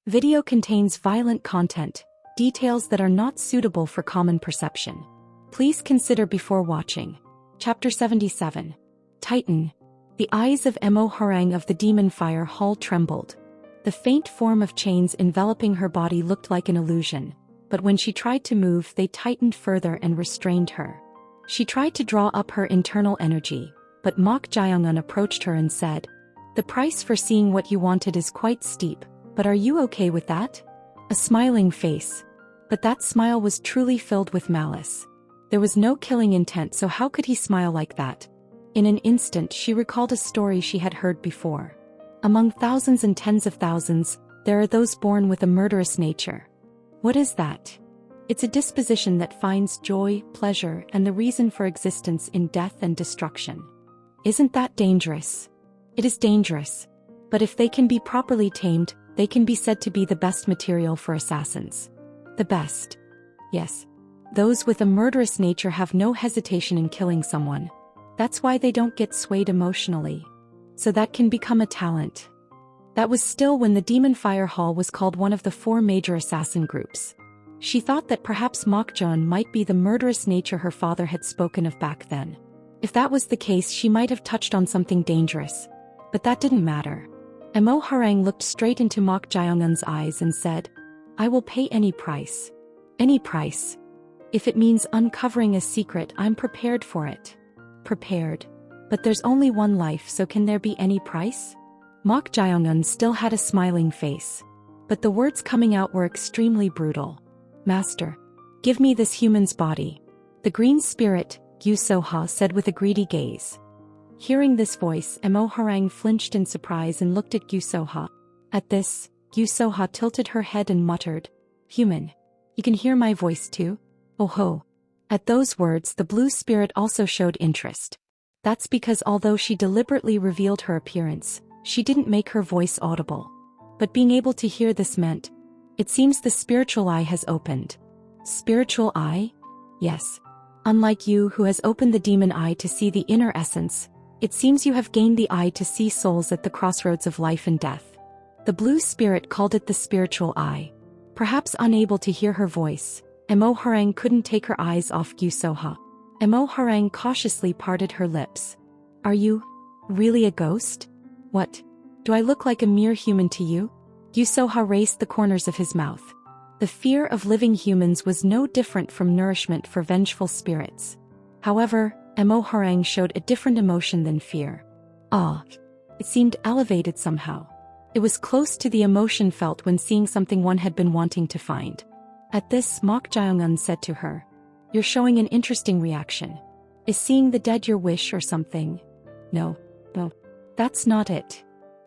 Video contains violent content, details that are not suitable for common perception. Please consider before watching. Chapter 77. Titan. The eyes of Emo Harang of the Demon Fire Hall trembled. The faint form of chains enveloping her body looked like an illusion, but when she tried to move they tightened further and restrained her. She tried to draw up her internal energy, but Mok Jaeongun approached her and said, "The price for seeing what you wanted is quite steep, but are you okay with that?" A smiling face. But that smile was truly filled with malice. There was no killing intent, so how could he smile like that? In an instant she recalled a story she had heard before. Among thousands and tens of thousands, there are those born with a murderous nature. What is that? It's a disposition that finds joy, pleasure, and the reason for existence in death and destruction. Isn't that dangerous? It is dangerous. But if they can be properly tamed, they can be said to be the best material for assassins. The best. Yes. Those with a murderous nature have no hesitation in killing someone. That's why they don't get swayed emotionally. So that can become a talent. That was still when the Demon Fire Hall was called one of the 4 major assassin groups. She thought that perhaps Mok Jaeon might be the murderous nature her father had spoken of back then. If that was the case, she might have touched on something dangerous. But that didn't matter. Emo Harang looked straight into Mok Jaeongun's eyes and said, "I will pay any price. Any price. If it means uncovering a secret, I'm prepared for it." Prepared. But there's only one life, so can there be any price? Mok Jaeongun still had a smiling face. But the words coming out were extremely brutal. "Master, give me this human's body." The green spirit, Gyu Soha, said with a greedy gaze. Hearing this voice, Emo Harang flinched in surprise and looked at Gyu Soha. At this, Gyu Soha tilted her head and muttered, "Human. You can hear my voice too? Oh ho." At those words the blue spirit also showed interest. That's because although she deliberately revealed her appearance, she didn't make her voice audible. But being able to hear this meant, it seems the spiritual eye has opened. Spiritual eye? Yes. Unlike you who has opened the demon eye to see the inner essence, it seems you have gained the eye to see souls at the crossroads of life and death. The blue spirit called it the spiritual eye. Perhaps unable to hear her voice, Emo Harang couldn't take her eyes off Gyu Soha. Emo Harang cautiously parted her lips. "Are you really a ghost? What? Do I look like a mere human to you?" Gyu Soha raised the corners of his mouth. The fear of living humans was no different from nourishment for vengeful spirits. However, Emo Harang showed a different emotion than fear. Awe. It seemed elevated somehow. It was close to the emotion felt when seeing something one had been wanting to find. At this, Mok Jaeongun said to her, "You're showing an interesting reaction. Is seeing the dead your wish or something?" No. That's not it."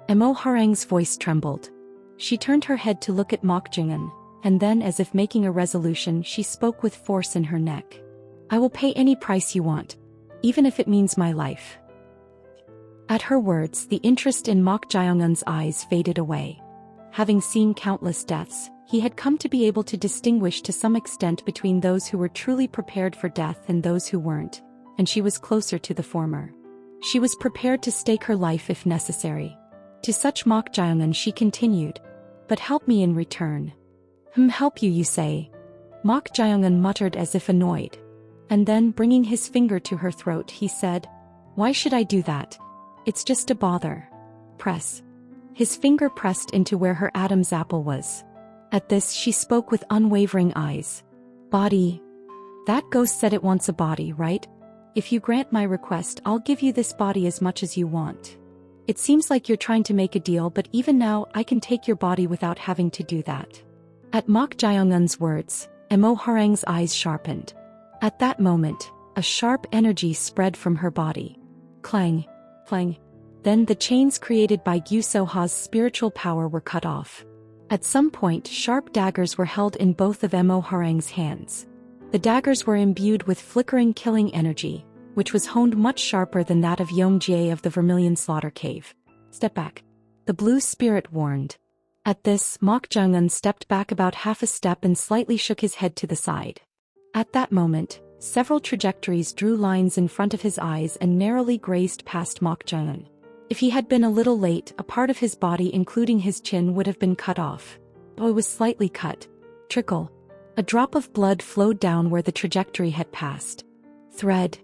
Emo Harang's voice trembled. She turned her head to look at Mok Jaeongun, and then as if making a resolution she spoke with force in her neck. "I will pay any price you want, even if it means my life." At her words, the interest in Mok Jaeongun's eyes faded away. Having seen countless deaths, he had come to be able to distinguish to some extent between those who were truly prepared for death and those who weren't, and she was closer to the former. She was prepared to stake her life if necessary. To such Mok Jaeongun she continued, "But help me in return." Help you say?" Mok Jaeongun muttered as if annoyed. And then, bringing his finger to her throat, he said, "Why should I do that? It's just a bother." Press. His finger pressed into where her Adam's apple was. At this she spoke with unwavering eyes. "Body. That ghost said it wants a body, right? If you grant my request, I'll give you this body as much as you want. It seems like you're trying to make a deal, but even now I can take your body without having to do that." At Mok Jaeongun's words, Emo Harang's eyes sharpened. At that moment, a sharp energy spread from her body. Clang, clang. Then the chains created by Gyu Soha's spiritual power were cut off. At some point, sharp daggers were held in both of Emo Harang's hands. The daggers were imbued with flickering killing energy, which was honed much sharper than that of Yong Jie of the Vermilion Slaughter Cave. "Step back," the blue spirit warned. At this, Mok Jaeongun stepped back about half a step and slightly shook his head to the side. At that moment, several trajectories drew lines in front of his eyes and narrowly grazed past Mok Jaeongun. If he had been a little late, a part of his body including his chin would have been cut off. bow was slightly cut. Trickle. A drop of blood flowed down where the trajectory had passed. Thread.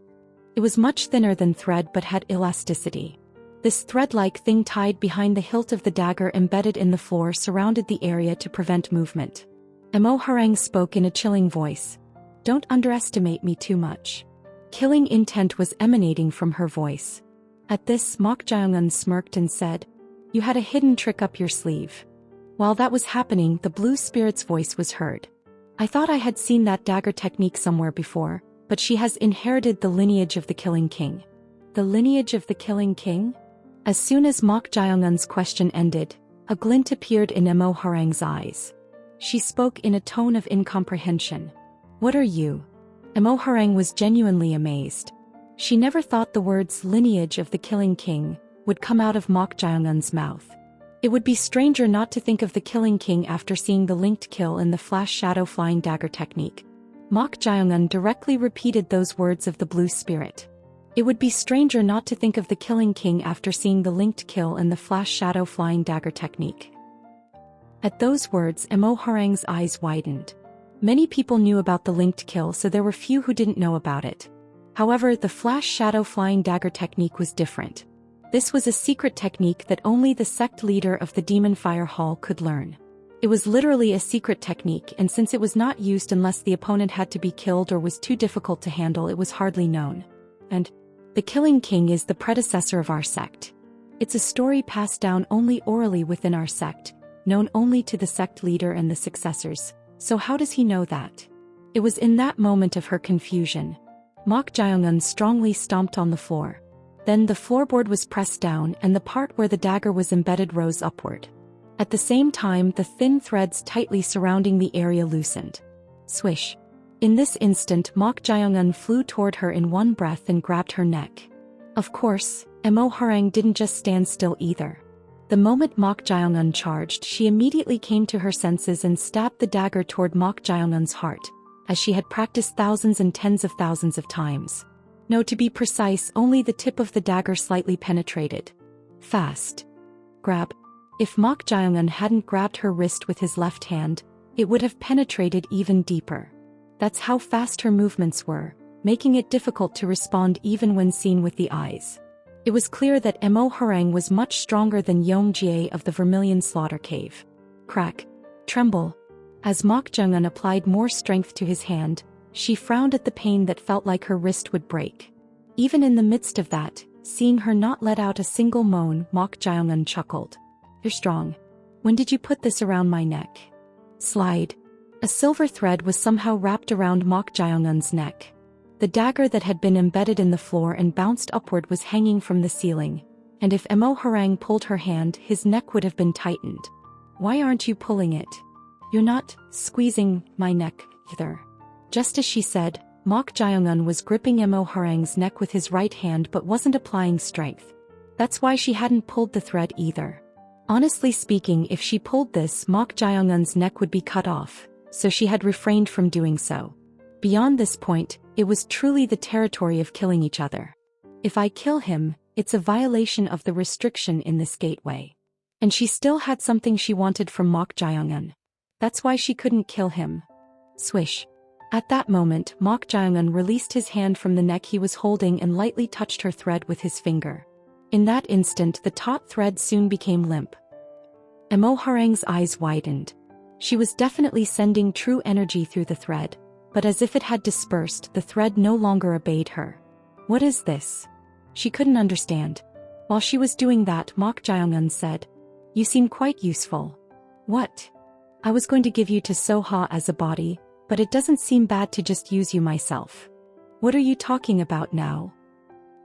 It was much thinner than thread but had elasticity. This thread-like thing tied behind the hilt of the dagger embedded in the floor surrounded the area to prevent movement. Emo Harang spoke in a chilling voice. Don't underestimate me too much. Killing intent was emanating from her voice. At this, Mok Jaeongun smirked and said, You had a hidden trick up your sleeve. While that was happening, the blue spirit's voice was heard. I thought I had seen that dagger technique somewhere before, but she has inherited the lineage of the Killing King. The lineage of the Killing King? As soon as Mok Jaeongun's question ended, a glint appeared in Emo Harang's eyes. She spoke in a tone of incomprehension. What are you? Emo Harang was genuinely amazed. She never thought the words lineage of the Killing King would come out of Mok Jaeongun's mouth. It would be stranger not to think of the Killing King after seeing the linked kill in the flash shadow flying dagger technique. Mok Jaeongun directly repeated those words of the blue spirit. It would be stranger not to think of the Killing King after seeing the linked kill in the flash shadow flying dagger technique. At those words, Emo Harang's eyes widened. Many people knew about the linked kill, so there were few who didn't know about it. However, the flash shadow flying dagger technique was different. This was a secret technique that only the sect leader of the Demon Fire Hall could learn. It was literally a secret technique, and since it was not used unless the opponent had to be killed or was too difficult to handle, it was hardly known. And the Killing King is the predecessor of our sect. It's a story passed down only orally within our sect, known only to the sect leader and the successors. So how does he know that? It was in that moment of her confusion. Mok Jaeongun strongly stomped on the floor. Then the floorboard was pressed down and the part where the dagger was embedded rose upward. At the same time, the thin threads tightly surrounding the area loosened. Swish. In this instant, Mok Jaeongun flew toward her in one breath and grabbed her neck. Of course, Emo Harang didn't just stand still either. The moment Mok Jaeongun charged, she immediately came to her senses and stabbed the dagger toward Mok Jaeongun's heart, as she had practiced thousands and tens of thousands of times. No, to be precise, only the tip of the dagger slightly penetrated. Fast. Grab. If Mok Jaeongun hadn't grabbed her wrist with his left hand, it would have penetrated even deeper. That's how fast her movements were, making it difficult to respond even when seen with the eyes. It was clear that Emo Harang was much stronger than Yong Jie of the Vermilion Slaughter Cave. Crack. Tremble. As Mok Jaeongun applied more strength to his hand, she frowned at the pain that felt like her wrist would break. Even in the midst of that, seeing her not let out a single moan, Mok Jaeongun chuckled. You're strong. When did you put this around my neck? Slide. A silver thread was somehow wrapped around Mok Jaeongun's neck. The dagger that had been embedded in the floor and bounced upward was hanging from the ceiling, and if Emo Harang pulled her hand, his neck would have been tightened. Why aren't you pulling it? You're not squeezing my neck either. Just as she said, Mok Jaeongun was gripping Emo Harang's neck with his right hand but wasn't applying strength. That's why she hadn't pulled the thread either. Honestly speaking, if she pulled this, Mok Jaeongun's neck would be cut off, so she had refrained from doing so. Beyond this point, it was truly the territory of killing each other. If I kill him, it's a violation of the restriction in this gateway. And she still had something she wanted from Mok Jaeongun. That's why she couldn't kill him. Swish. At that moment, Mok Jaeongun released his hand from the neck he was holding and lightly touched her thread with his finger. In that instant, the taut thread soon became limp. Emo Harang's eyes widened. She was definitely sending true energy through the thread, but as if it had dispersed, the thread no longer obeyed her. What is this? She couldn't understand. While she was doing that, Mok Jaeongun said, You seem quite useful. What? I was going to give you to Soha as a body, but it doesn't seem bad to just use you myself. What are you talking about now?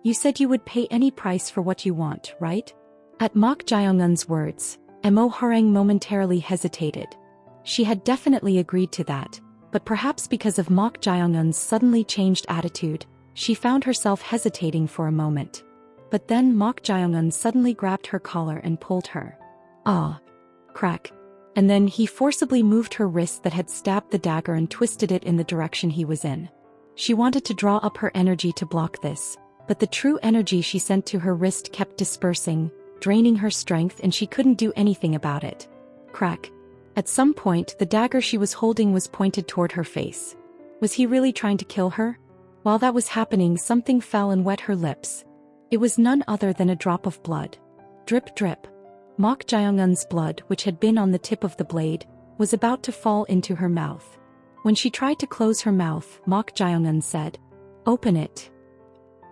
You said you would pay any price for what you want, right? At Mok Jaeongun's words, Emo Harang momentarily hesitated. She had definitely agreed to that, but perhaps because of Mok Jaeongun's suddenly changed attitude, she found herself hesitating for a moment. But then Mok Jaeongun suddenly grabbed her collar and pulled her. Ah. Crack. And then he forcibly moved her wrist that had stabbed the dagger and twisted it in the direction he was in. She wanted to draw up her energy to block this, but the true energy she sent to her wrist kept dispersing, draining her strength, and she couldn't do anything about it. Crack. At some point, the dagger she was holding was pointed toward her face. Was he really trying to kill her? While that was happening, something fell and wet her lips. It was none other than a drop of blood. Drip drip. Mok Jae-un's blood, which had been on the tip of the blade, was about to fall into her mouth. When she tried to close her mouth, Mok Jae-un said, "Open it."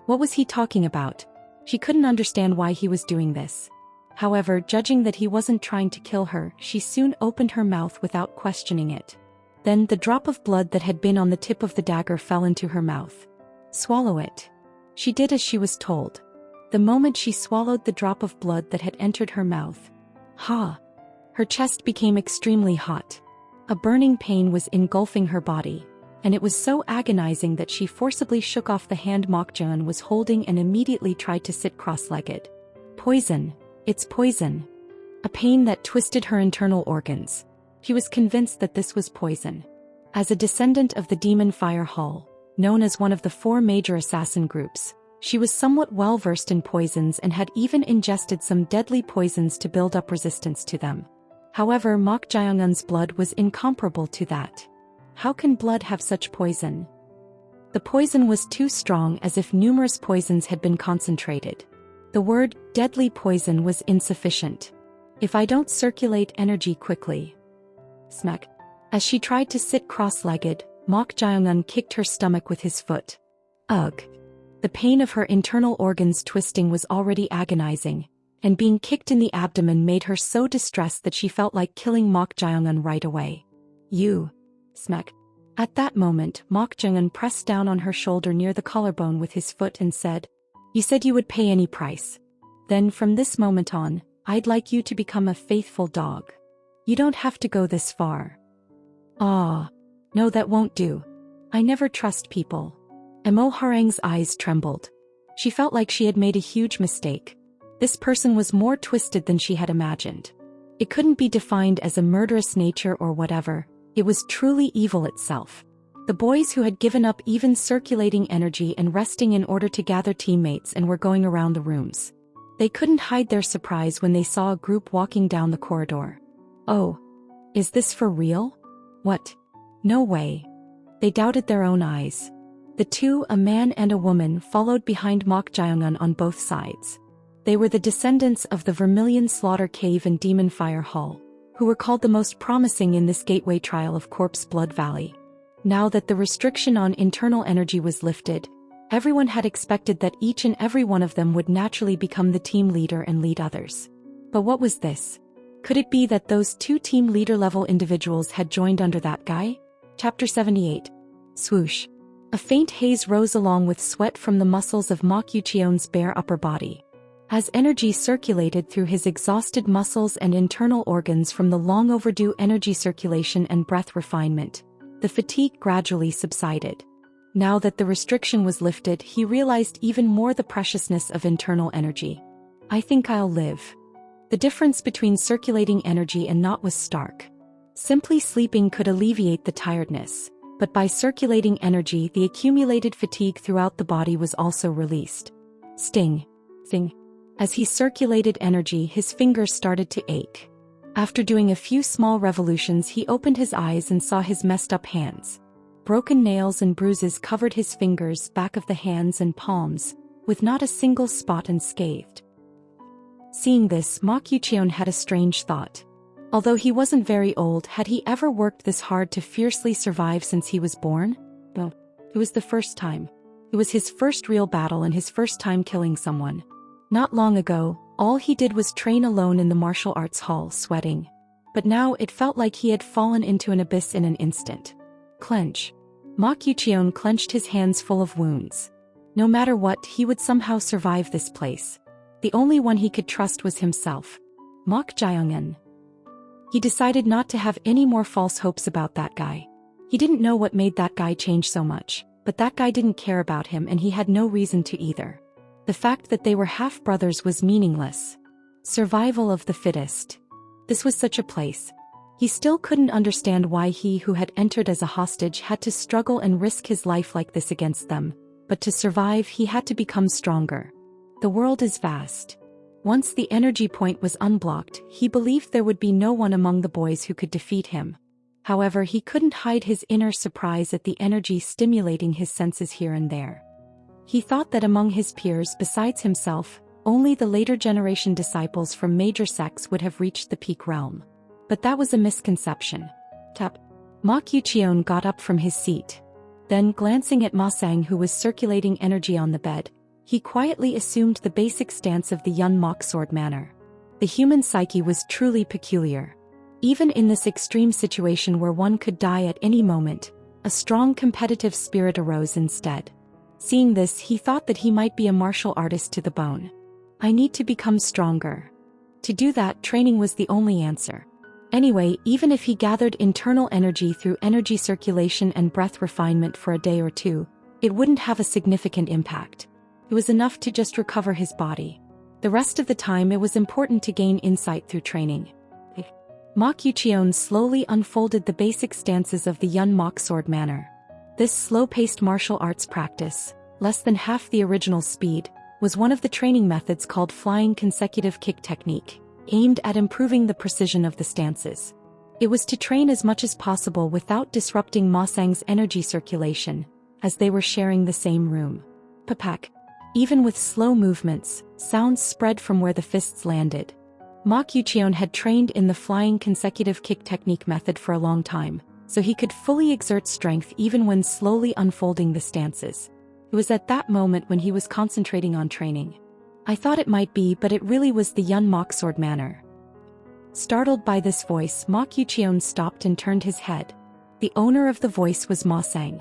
What was he talking about? She couldn't understand why he was doing this. However, judging that he wasn't trying to kill her, she soon opened her mouth without questioning it. Then the drop of blood that had been on the tip of the dagger fell into her mouth. "Swallow it." She did as she was told. The moment she swallowed the drop of blood that had entered her mouth, her chest became extremely hot. A burning pain was engulfing her body, and it was so agonizing that she forcibly shook off the hand Mok Jae-un was holding and immediately tried to sit cross-legged. Poison. It's poison. A pain that twisted her internal organs. She was convinced that this was poison. As a descendant of the Demon Fire Hall, known as one of the 4 major assassin groups, she was somewhat well-versed in poisons and had even ingested some deadly poisons to build up resistance to them. However, Mok Jae-un's blood was incomparable to that. How can blood have such poison? The poison was too strong, as if numerous poisons had been concentrated. The word deadly poison was insufficient. If I don't circulate energy quickly. Smack. As she tried to sit cross-legged, Mok Jae-un kicked her stomach with his foot. Ugh. The pain of her internal organs twisting was already agonizing, and being kicked in the abdomen made her so distressed that she felt like killing Mok Jae-un right away. You. Smack. At that moment, Mok Jae-un pressed down on her shoulder near the collarbone with his foot and said, "You said you would pay any price. Then from this moment on, I'd like you to become a faithful dog. You don't have to go this far." "Ah. No, that won't do. I never trust people." Emo Harang's eyes trembled. She felt like she had made a huge mistake. This person was more twisted than she had imagined. It couldn't be defined as a murderous nature or whatever. It was truly evil itself. The boys who had given up even circulating energy and resting in order to gather teammates and were going around the rooms. They couldn't hide their surprise when they saw a group walking down the corridor. Oh. Is this for real? What? No way. They doubted their own eyes. The two, a man and a woman, followed behind Mok Jae-un on both sides. They were the descendants of the Vermilion Slaughter Cave and Demon Fire Hall, who were called the most promising in this gateway trial of Corpse Blood Valley. Now that the restriction on internal energy was lifted, everyone had expected that each and every one of them would naturally become the team leader and lead others. But what was this? Could it be that those 2 team leader-level individuals had joined under that guy? Chapter 78. Swoosh. A faint haze rose along with sweat from the muscles of Mok Yucheon's bare upper body. As energy circulated through his exhausted muscles and internal organs from the long-overdue energy circulation and breath refinement, the fatigue gradually subsided. Now that the restriction was lifted, he realized even more the preciousness of internal energy. "I think I'll live." The difference between circulating energy and not was stark. Simply sleeping could alleviate the tiredness, but by circulating energy, the accumulated fatigue throughout the body was also released. Sting. Sting. As he circulated energy, his fingers started to ache. After doing a few small revolutions, he opened his eyes and saw his messed up hands. Broken nails and bruises covered his fingers, back of the hands and palms, with not a single spot unscathed. Seeing this, Mok Yucheon had a strange thought. Although he wasn't very old, had he ever worked this hard to fiercely survive since he was born? No. It was the first time. It was his first real battle and his first time killing someone. Not long ago, all he did was train alone in the martial arts hall, sweating. But now it felt like he had fallen into an abyss in an instant. Clench. Mok Yucheon clenched his hands full of wounds. No matter what, he would somehow survive this place. The only one he could trust was himself. Mok Jae-un. He decided not to have any more false hopes about that guy. He didn't know what made that guy change so much, but that guy didn't care about him and he had no reason to either. The fact that they were half-brothers was meaningless. Survival of the fittest. This was such a place. He still couldn't understand why he who had entered as a hostage had to struggle and risk his life like this against them, but to survive he had to become stronger. The world is vast. Once the energy point was unblocked, he believed there would be no one among the boys who could defeat him. However, he couldn't hide his inner surprise at the energy stimulating his senses here and there. He thought that among his peers besides himself, only the later generation disciples from major sects would have reached the peak realm. But that was a misconception. Tap. Ma Qiqian got up from his seat. Then, glancing at Ma Sang who was circulating energy on the bed, he quietly assumed the basic stance of the Yun Mok sword manner. The human psyche was truly peculiar. Even in this extreme situation where one could die at any moment, a strong competitive spirit arose instead. Seeing this, he thought that he might be a martial artist to the bone. I need to become stronger. To do that, training was the only answer. Anyway, even if he gathered internal energy through energy circulation and breath refinement for a day or two, it wouldn't have a significant impact. It was enough to just recover his body. The rest of the time it was important to gain insight through training. Ma Qiqian slowly unfolded the basic stances of the Yun Mok sword manner. This slow-paced martial arts practice, less than half the original speed, was one of the training methods called flying consecutive kick technique, aimed at improving the precision of the stances. It was to train as much as possible without disrupting Ma Sang's energy circulation, as they were sharing the same room. Papak. Even with slow movements, sounds spread from where the fists landed. Ma Qiqian had trained in the flying consecutive kick technique method for a long time, so he could fully exert strength even when slowly unfolding the stances. It was at that moment when he was concentrating on training. I thought it might be, but it really was the Yun Mok sword manner. Startled by this voice, Ma Qiqian stopped and turned his head. The owner of the voice was Ma Sang,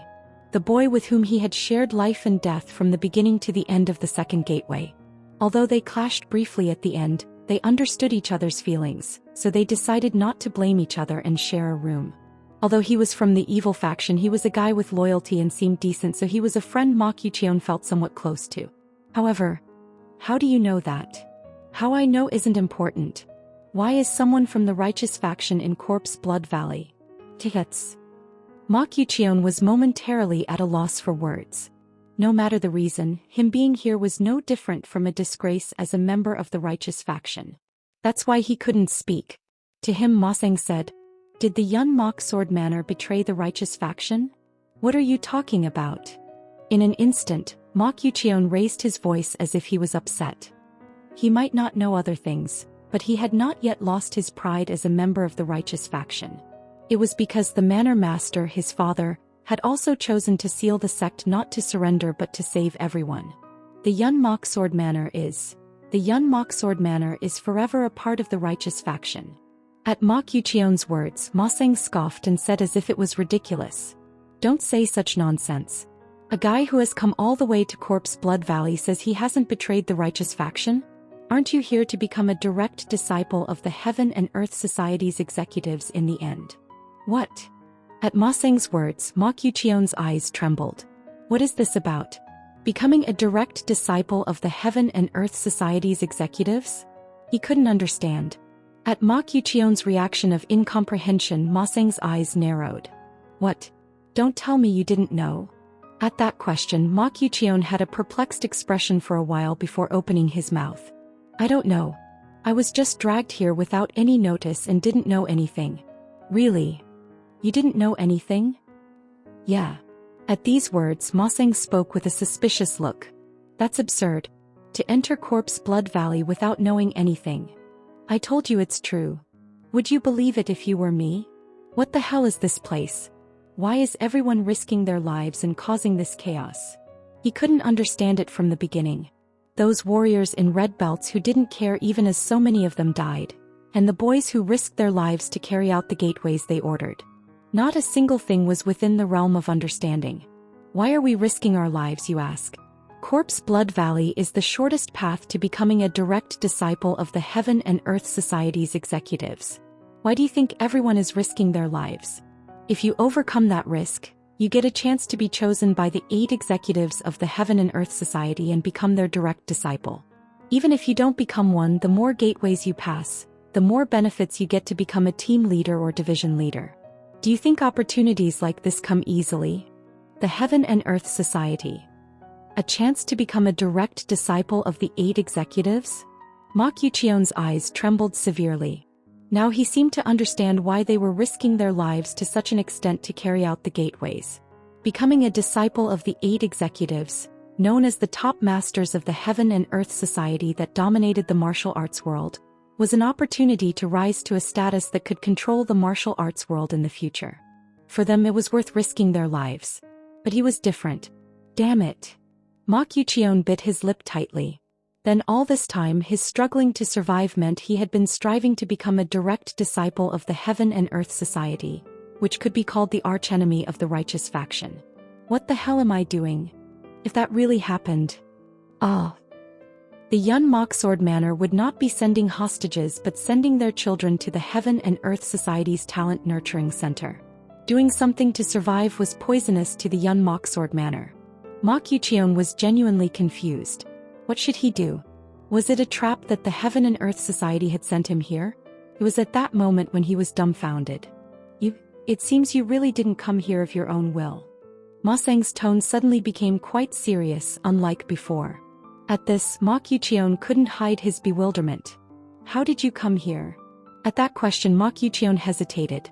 the boy with whom he had shared life and death from the beginning to the end of the second gateway. Although they clashed briefly at the end, they understood each other's feelings, so they decided not to blame each other and share a room. Although he was from the evil faction, he was a guy with loyalty and seemed decent, so he was a friend Ma Qiqian felt somewhat close to. However, how do you know that? How I know isn't important. Why is someone from the righteous faction in Corpse Blood Valley? Tickets. Ma Qiqian was momentarily at a loss for words. No matter the reason, him being here was no different from a disgrace as a member of the righteous faction. That's why he couldn't speak. To him Ma Sang said, "Did the Yun Mok sword manner betray the righteous faction? What are you talking about?" In an instant, Ma Qiqian raised his voice as if he was upset. He might not know other things, but he had not yet lost his pride as a member of the righteous faction. It was because the Manor Master, his father, had also chosen to seal the sect not to surrender but to save everyone. The Yun Mok sword manner is forever a part of the righteous faction. At Ma Qiqian's words, Ma Sang scoffed and said as if it was ridiculous, "Don't say such nonsense. A guy who has come all the way to Corpse Blood Valley says he hasn't betrayed the righteous faction? Aren't you here to become a direct disciple of the Heaven and Earth Society's executives in the end?" What? At Ma Sang's words, Ma Qiqian's eyes trembled. What is this about? Becoming a direct disciple of the Heaven and Earth Society's executives? He couldn't understand. At Ma Qiqian's reaction of incomprehension, Ma Sang's eyes narrowed. What? Don't tell me you didn't know. At that question, Ma Qiqian had a perplexed expression for a while before opening his mouth. I don't know. I was just dragged here without any notice and didn't know anything. Really? You didn't know anything? Yeah. At these words, Ma Sang spoke with a suspicious look. That's absurd. To enter Corpse Blood Valley without knowing anything. I told you it's true. Would you believe it if you were me? What the hell is this place? Why is everyone risking their lives and causing this chaos? He couldn't understand it from the beginning. Those warriors in red belts who didn't care even as so many of them died. And the boys who risked their lives to carry out the gateways they ordered. Not a single thing was within the realm of understanding. Why are we risking our lives, you ask? Corpse Blood Valley is the shortest path to becoming a direct disciple of the Heaven and Earth Society's executives. Why do you think everyone is risking their lives? If you overcome that risk, you get a chance to be chosen by the 8 executives of the Heaven and Earth Society and become their direct disciple. Even if you don't become one, the more gateways you pass, the more benefits you get to become a team leader or division leader. Do you think opportunities like this come easily? The Heaven and Earth Society. A chance to become a direct disciple of the 8 executives? Ma Qiuqiuan's eyes trembled severely. Now he seemed to understand why they were risking their lives to such an extent to carry out the gateways. Becoming a disciple of the 8 executives, known as the top masters of the Heaven and Earth Society that dominated the martial arts world, was an opportunity to rise to a status that could control the martial arts world in the future. For them it was worth risking their lives. But he was different. Damn it. Ma Qiuqiuan bit his lip tightly. Then all this time his struggling to survive meant he had been striving to become a direct disciple of the Heaven and Earth Society, which could be called the archenemy of the righteous faction. What the hell am I doing? If that really happened... The Yun Mok Sword Manor would not be sending hostages but sending their children to the Heaven and Earth Society's Talent Nurturing Center. Doing something to survive was poisonous to the Yun Mok Sword Manor. Ma Qiuqiuan was genuinely confused. What should he do? Was it a trap that the Heaven and Earth Society had sent him here? It was at that moment when he was dumbfounded. It seems you really didn't come here of your own will. Ma Seng's tone suddenly became quite serious, unlike before. At this, Ma Qiuqiuan couldn't hide his bewilderment. How did you come here? At that question Ma Qiuqiuan hesitated.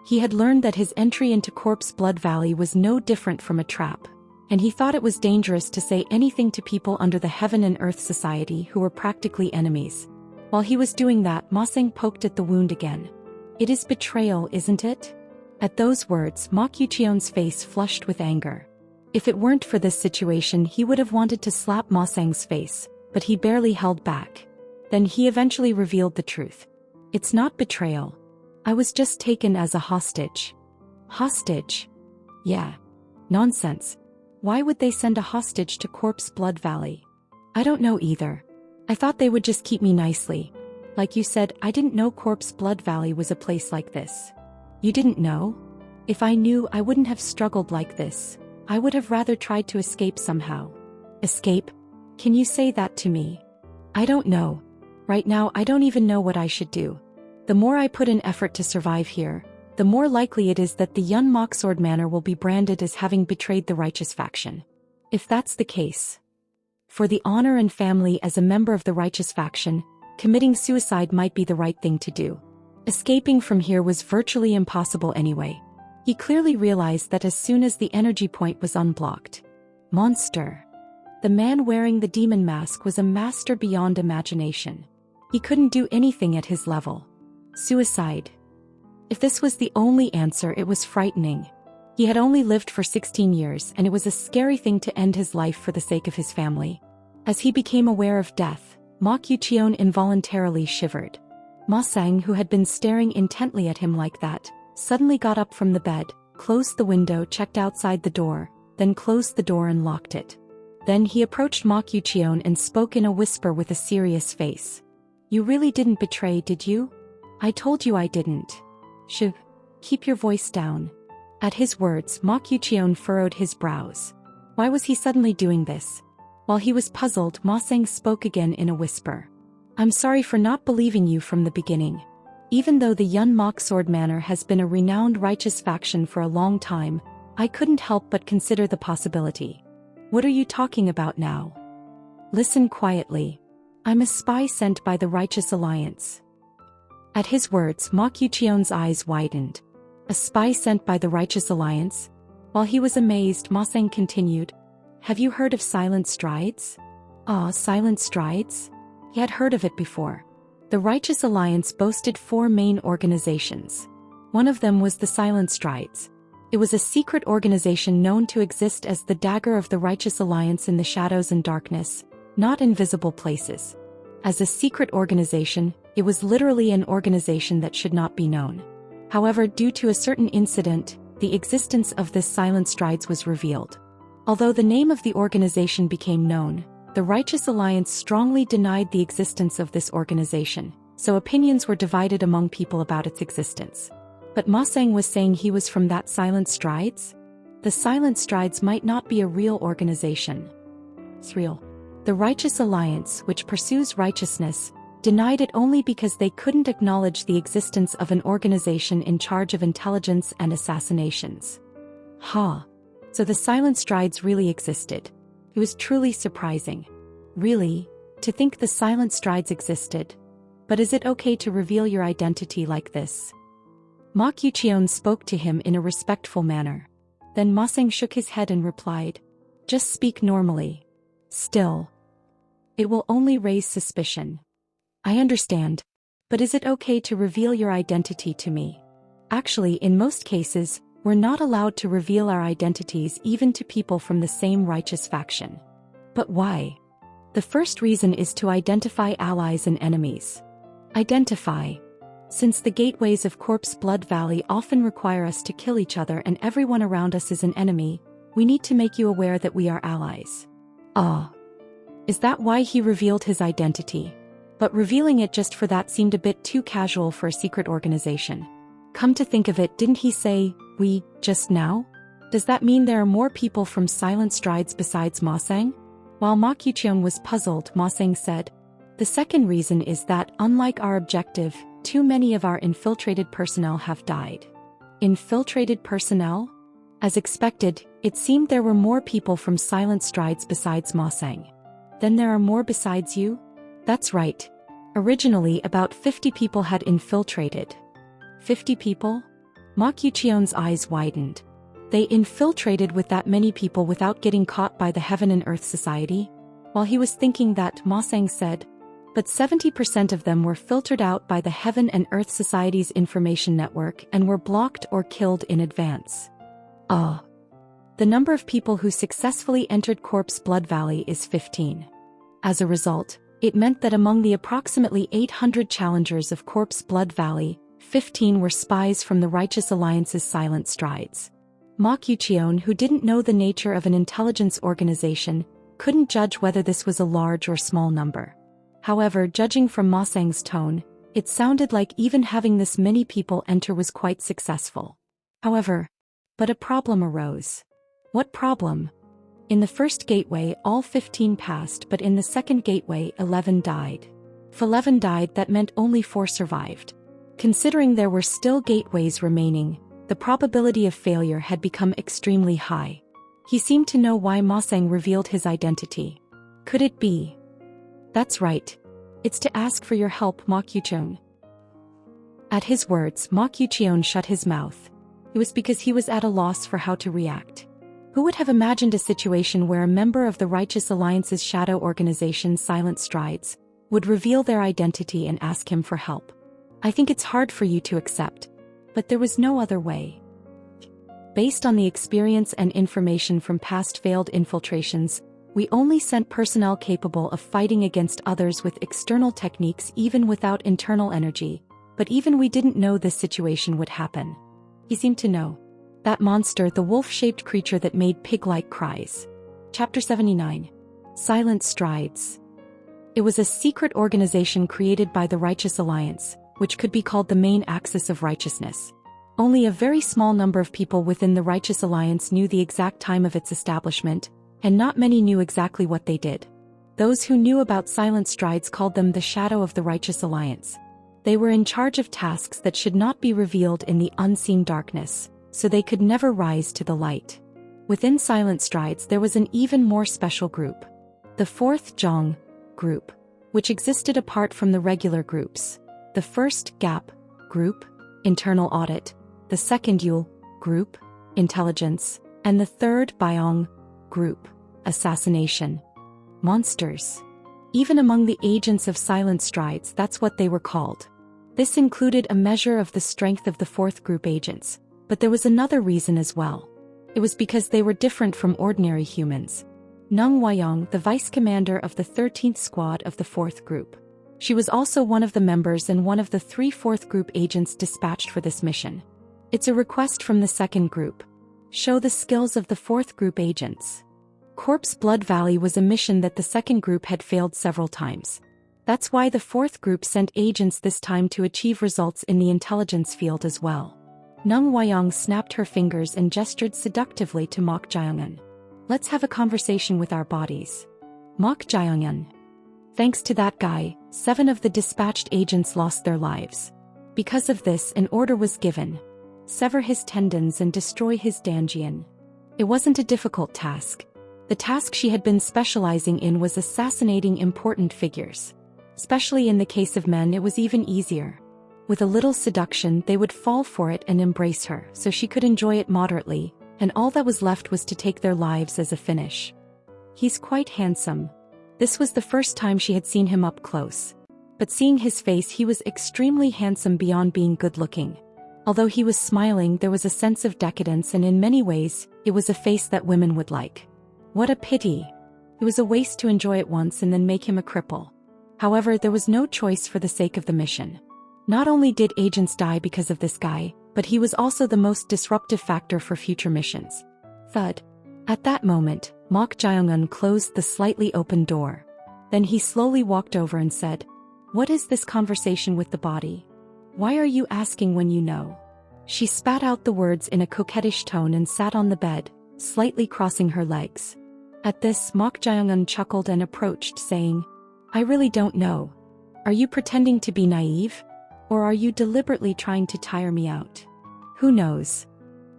He had learned that his entry into Corpse Blood Valley was no different from a trap, and he thought it was dangerous to say anything to people under the Heaven and Earth Society who were practically enemies. While he was doing that, Ma Seng poked at the wound again. It is betrayal, isn't it? At those words, Ma Qiuqiuan's face flushed with anger. If it weren't for this situation he would have wanted to slap Ma Seng's face, but he barely held back. Then he eventually revealed the truth. It's not betrayal. I was just taken as a hostage. Hostage? Yeah. Nonsense. Why would they send a hostage to Corpse Blood Valley? I don't know either. I thought they would just keep me nicely. Like you said, I didn't know Corpse Blood Valley was a place like this. You didn't know? If I knew, I wouldn't have struggled like this. I would have rather tried to escape somehow. Escape? Can you say that to me? I don't know. Right now I don't even know what I should do. The more I put in effort to survive here, the more likely it is that the Yun Mok Sword Manor will be branded as having betrayed the righteous faction. If that's the case, for the honor and family as a member of the righteous faction, committing suicide might be the right thing to do. Escaping from here was virtually impossible anyway. He clearly realized that as soon as the energy point was unblocked. Monster. The man wearing the demon mask was a master beyond imagination. He couldn't do anything at his level. Suicide. If this was the only answer, it was frightening. He had only lived for 16 years and it was a scary thing to end his life for the sake of his family. As he became aware of death, Ma Qiuqiuan involuntarily shivered. Ma Seng, who had been staring intently at him like that, suddenly got up from the bed, closed the window, checked outside the door, then closed the door and locked it. Then he approached Ma Qiuqiuan and spoke in a whisper with a serious face. You really didn't betray, did you? I told you I didn't. Keep your voice down. At his words, Ma Qiuqiuan furrowed his brows. Why was he suddenly doing this? While he was puzzled, Ma Seng spoke again in a whisper. I'm sorry for not believing you from the beginning. Even though the Yun Mok Sword Manor has been a renowned righteous faction for a long time, I couldn't help but consider the possibility. What are you talking about now? Listen quietly. I'm a spy sent by the Righteous Alliance. At his words, Ma Qiuqiuan's eyes widened. A spy sent by the Righteous Alliance? While he was amazed, Ma Seng continued. Have you heard of Silent Strides? Silent Strides? He had heard of it before. The Righteous Alliance boasted 4 main organizations. One of them was the Silent Strides. It was a secret organization known to exist as the Dagger of the Righteous Alliance in the shadows and darkness, not invisible places. As a secret organization, it was literally an organization that should not be known. However, due to a certain incident, the existence of this Silent Strides was revealed. Although the name of the organization became known, the Righteous Alliance strongly denied the existence of this organization, so opinions were divided among people about its existence. But Ma Seng was saying he was from that Silent Strides? The Silent Strides might not be a real organization. It's real. The Righteous Alliance, which pursues righteousness, denied it only because they couldn't acknowledge the existence of an organization in charge of intelligence and assassinations. So the Silent Strides really existed. It was truly surprising. Really? To think the silent strides existed. But is it okay to reveal your identity like this? Ma Qiuqian spoke to him in a respectful manner. Then Ma Seng shook his head and replied, "Just speak normally. Still, it will only raise suspicion." "I understand. But is it okay to reveal your identity to me?" "Actually, in most cases, we're not allowed to reveal our identities even to people from the same righteous faction." "But why?" "The first reason is to identify allies and enemies." Identify. Since the gateways of Corpse Blood Valley often require us to kill each other and everyone around us is an enemy, we need to make you aware that we are allies. Ah. Is that why he revealed his identity? But revealing it just for that seemed a bit too casual for a secret organization. Come to think of it, didn't he say, "we," just now? Does that mean there are more people from Silent Strides besides Ma Seng? While Ma Qiuqian was puzzled, Ma Seng said, "The second reason is that, unlike our objective, too many of our infiltrated personnel have died." Infiltrated personnel? As expected, it seemed there were more people from Silent Strides besides Ma Seng. Then there are more besides you? That's right. Originally about 50 people had infiltrated. 50 people? Ma Qiuqian's eyes widened. They infiltrated with that many people without getting caught by the Heaven and Earth Society? While he was thinking that, Ma Seng said, "But 70% of them were filtered out by the Heaven and Earth Society's information network and were blocked or killed in advance." Ah. The number of people who successfully entered Corpse Blood Valley is 15. As a result, it meant that among the approximately 800 challengers of Corpse Blood Valley, 15 were spies from the Righteous Alliance's Silent Strides. Ma Qiuqian, who didn't know the nature of an intelligence organization, couldn't judge whether this was a large or small number. However, judging from Ma Seng's tone, it sounded like even having this many people enter was quite successful. But a problem arose. What problem? In the first gateway, all 15 passed, but in the second gateway, 11 died. If 11 died, that meant only 4 survived. Considering there were still gateways remaining, the probability of failure had become extremely high. He seemed to know why Ma Seng revealed his identity. Could it be? That's right. It's to ask for your help, Ma Qiuqian. At his words, Ma Qiuqian shut his mouth. It was because he was at a loss for how to react. Who would have imagined a situation where a member of the Righteous Alliance's shadow organization Silent Strides would reveal their identity and ask him for help? I think it's hard for you to accept. But there was no other way. Based on the experience and information from past failed infiltrations, we only sent personnel capable of fighting against others with external techniques even without internal energy, but even we didn't know this situation would happen. He seemed to know. That monster, the wolf-shaped creature that made pig-like cries. Chapter 79. Silent Strides. It was a secret organization created by the Righteous Alliance, which could be called the main axis of righteousness. Only a very small number of people within the Righteous Alliance knew the exact time of its establishment, and not many knew exactly what they did. Those who knew about Silent Strides called them the Shadow of the Righteous Alliance. They were in charge of tasks that should not be revealed in the unseen darkness, so they could never rise to the light. Within Silent Strides there was an even more special group. The Fourth Zhang group, which existed apart from the regular groups. The first Gap group, Internal Audit, the second Yule group, Intelligence, and the third Biong group, Assassination. Monsters. Even among the agents of Silent Strides, that's what they were called. This included a measure of the strength of the fourth group agents. But there was another reason as well. It was because they were different from ordinary humans. Neng Huayang, the vice commander of the 13th squad of the 4th group. She was also one of the members and one of the 3 4th group agents dispatched for this mission. It's a request from the 2nd group. Show the skills of the 4th group agents. Corpse Blood Valley was a mission that the 2nd group had failed several times. That's why the 4th group sent agents this time to achieve results in the intelligence field as well. Neng Huayang snapped her fingers and gestured seductively to Ma Qiuqian. Let's have a conversation with our bodies. Ma Qiuqian. Thanks to that guy, 7 of the dispatched agents lost their lives. Because of this, an order was given. Sever his tendons and destroy his Danjian. It wasn't a difficult task. The The task she had been specializing in was assassinating important figures. Especially in the case of men, it was even easier. With a little seduction, they would fall for it and embrace her, so she could enjoy it moderately, and all that was left was to take their lives as a finish. He's quite handsome. This was the first time she had seen him up close. But seeing his face, he was extremely handsome beyond being good-looking. Although he was smiling, there was a sense of decadence, and in many ways, it was a face that women would like. What a pity. It was a waste to enjoy it once and then make him a cripple. However, there was no choice for the sake of the mission. Not only did agents die because of this guy, but he was also the most disruptive factor for future missions. Thud. At that moment, Mok Jae-eun closed the slightly open door. Then he slowly walked over and said, "What is this conversation with the body? Why are you asking when you know?" She spat out the words in a coquettish tone and sat on the bed, slightly crossing her legs. At this, Mok Jae-eun chuckled and approached, saying, "I really don't know. Are you pretending to be naive? Or are you deliberately trying to tire me out? Who knows?"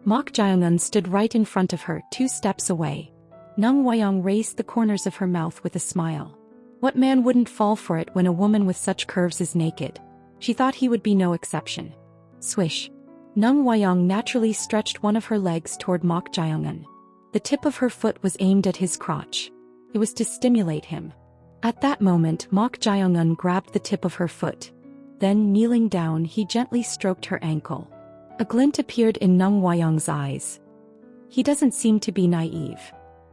Mok Jae-eun stood right in front of her, 2 steps away. Nung Hwa-young raised the corners of her mouth with a smile. What man wouldn't fall for it when a woman with such curves is naked? She thought he would be no exception. Swish. Nung Hwa-young naturally stretched one of her legs toward Mok Jae-eun. The tip of her foot was aimed at his crotch. It was to stimulate him. At that moment, Mok Jae-eun grabbed the tip of her foot. Then, kneeling down, he gently stroked her ankle. A glint appeared in Nung Hwa-young's eyes. He doesn't seem to be naive.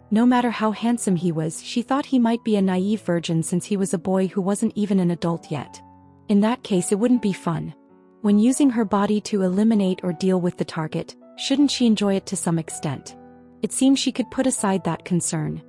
No matter how handsome he was, she thought he might be a naive virgin since he was a boy who wasn't even an adult yet. In that case, it wouldn't be fun. When using her body to eliminate or deal with the target, shouldn't she enjoy it to some extent? It seemed she could put aside that concern.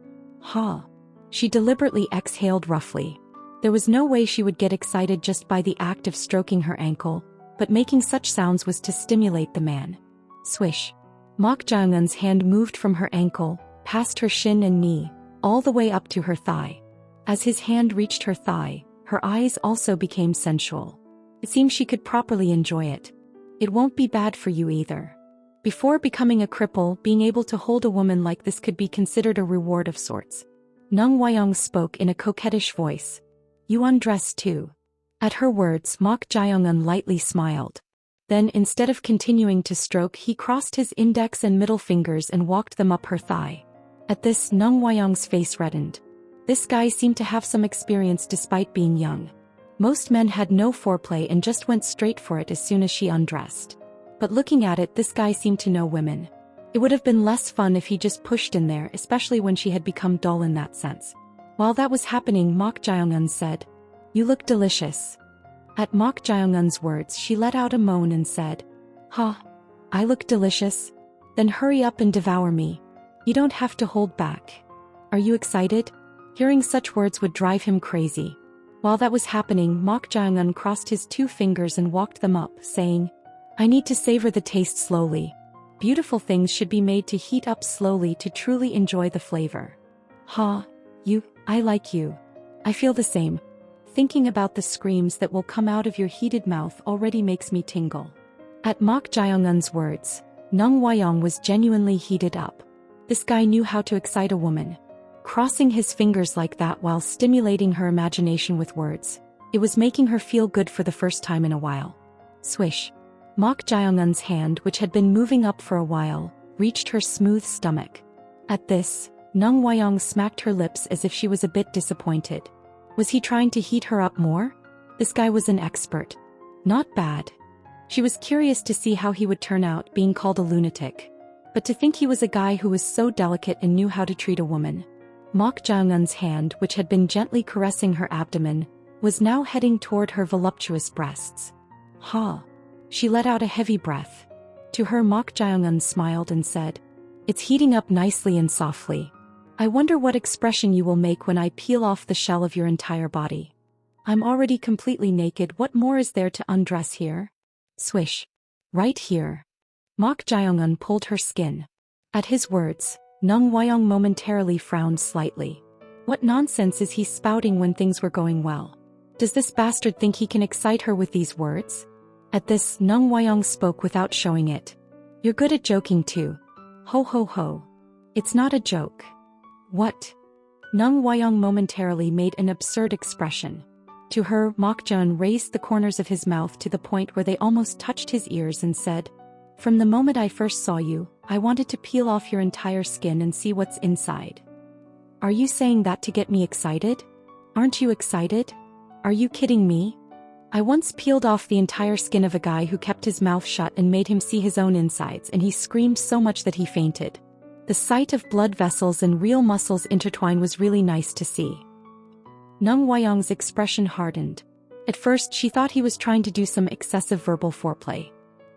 She deliberately exhaled roughly. There was no way she would get excited just by the act of stroking her ankle, but making such sounds was to stimulate the man. Swish. Mok Jae-eun's hand moved from her ankle, past her shin and knee, all the way up to her thigh. As his hand reached her thigh, her eyes also became sensual. It seemed she could properly enjoy it. It won't be bad for you either. Before becoming a cripple, being able to hold a woman like this could be considered a reward of sorts. Nung Hwa-young spoke in a coquettish voice. You undress too. At her words, Mok Jae-eun lightly smiled. Then, instead of continuing to stroke, he crossed his index and middle fingers and walked them up her thigh. At this, Nung Hwa-young's face reddened. This guy seemed to have some experience despite being young. Most men had no foreplay and just went straight for it as soon as she undressed. But looking at it, this guy seemed to know women. It would have been less fun if he just pushed in there, especially when she had become dull in that sense. While that was happening, Mok Jae-eun said, "You look delicious." At Mok Jae-eun's words, she let out a moan and said, I look delicious? Then hurry up and devour me. You don't have to hold back. Are you excited?" Hearing such words would drive him crazy. While that was happening, Mok Jae-eun crossed his 2 fingers and walked them up, saying, "I need to savor the taste slowly. Beautiful things should be made to heat up slowly to truly enjoy the flavor." I like you. I feel the same. Thinking about the screams that will come out of your heated mouth already makes me tingle. At Mok Jae-eun's words, Nung Hwa-young was genuinely heated up. This guy knew how to excite a woman. Crossing his fingers like that while stimulating her imagination with words, it was making her feel good for the first time in a while. Swish. Mok Jae-eun's hand, which had been moving up for a while, reached her smooth stomach. At this, Nung Hwa-young smacked her lips as if she was a bit disappointed. Was he trying to heat her up more? This guy was an expert. Not bad. She was curious to see how he would turn out, being called a lunatic. But to think he was a guy who was so delicate and knew how to treat a woman. Mok Jae-eun's hand, which had been gently caressing her abdomen, was now heading toward her voluptuous breasts. She let out a heavy breath. To her, Mok Jae-eun smiled and said, "It's heating up nicely and softly. I wonder what expression you will make when I peel off the shell of your entire body. I'm already completely naked. What more is there to undress here?" Swish. Right here. Mok Jae-eun pulled her skin. At his words, Nung Hwa-young momentarily frowned slightly. What nonsense is he spouting when things were going well? Does this bastard think he can excite her with these words? At this, Nung Hwa-young spoke without showing it. "You're good at joking too. Ho ho ho. It's not a joke. What? Nung Huayong momentarily made an absurd expression. To her, Mok Jun raised the corners of his mouth to the point where they almost touched his ears and said, "From the moment I first saw you, I wanted to peel off your entire skin and see what's inside." Are you saying that to get me excited? Aren't you excited? Are you kidding me? I once peeled off the entire skin of a guy who kept his mouth shut and made him see his own insides, and he screamed so much that he fainted. The sight of blood vessels and real muscles intertwine was really nice to see. Nung Huayong's expression hardened. At first she thought he was trying to do some excessive verbal foreplay.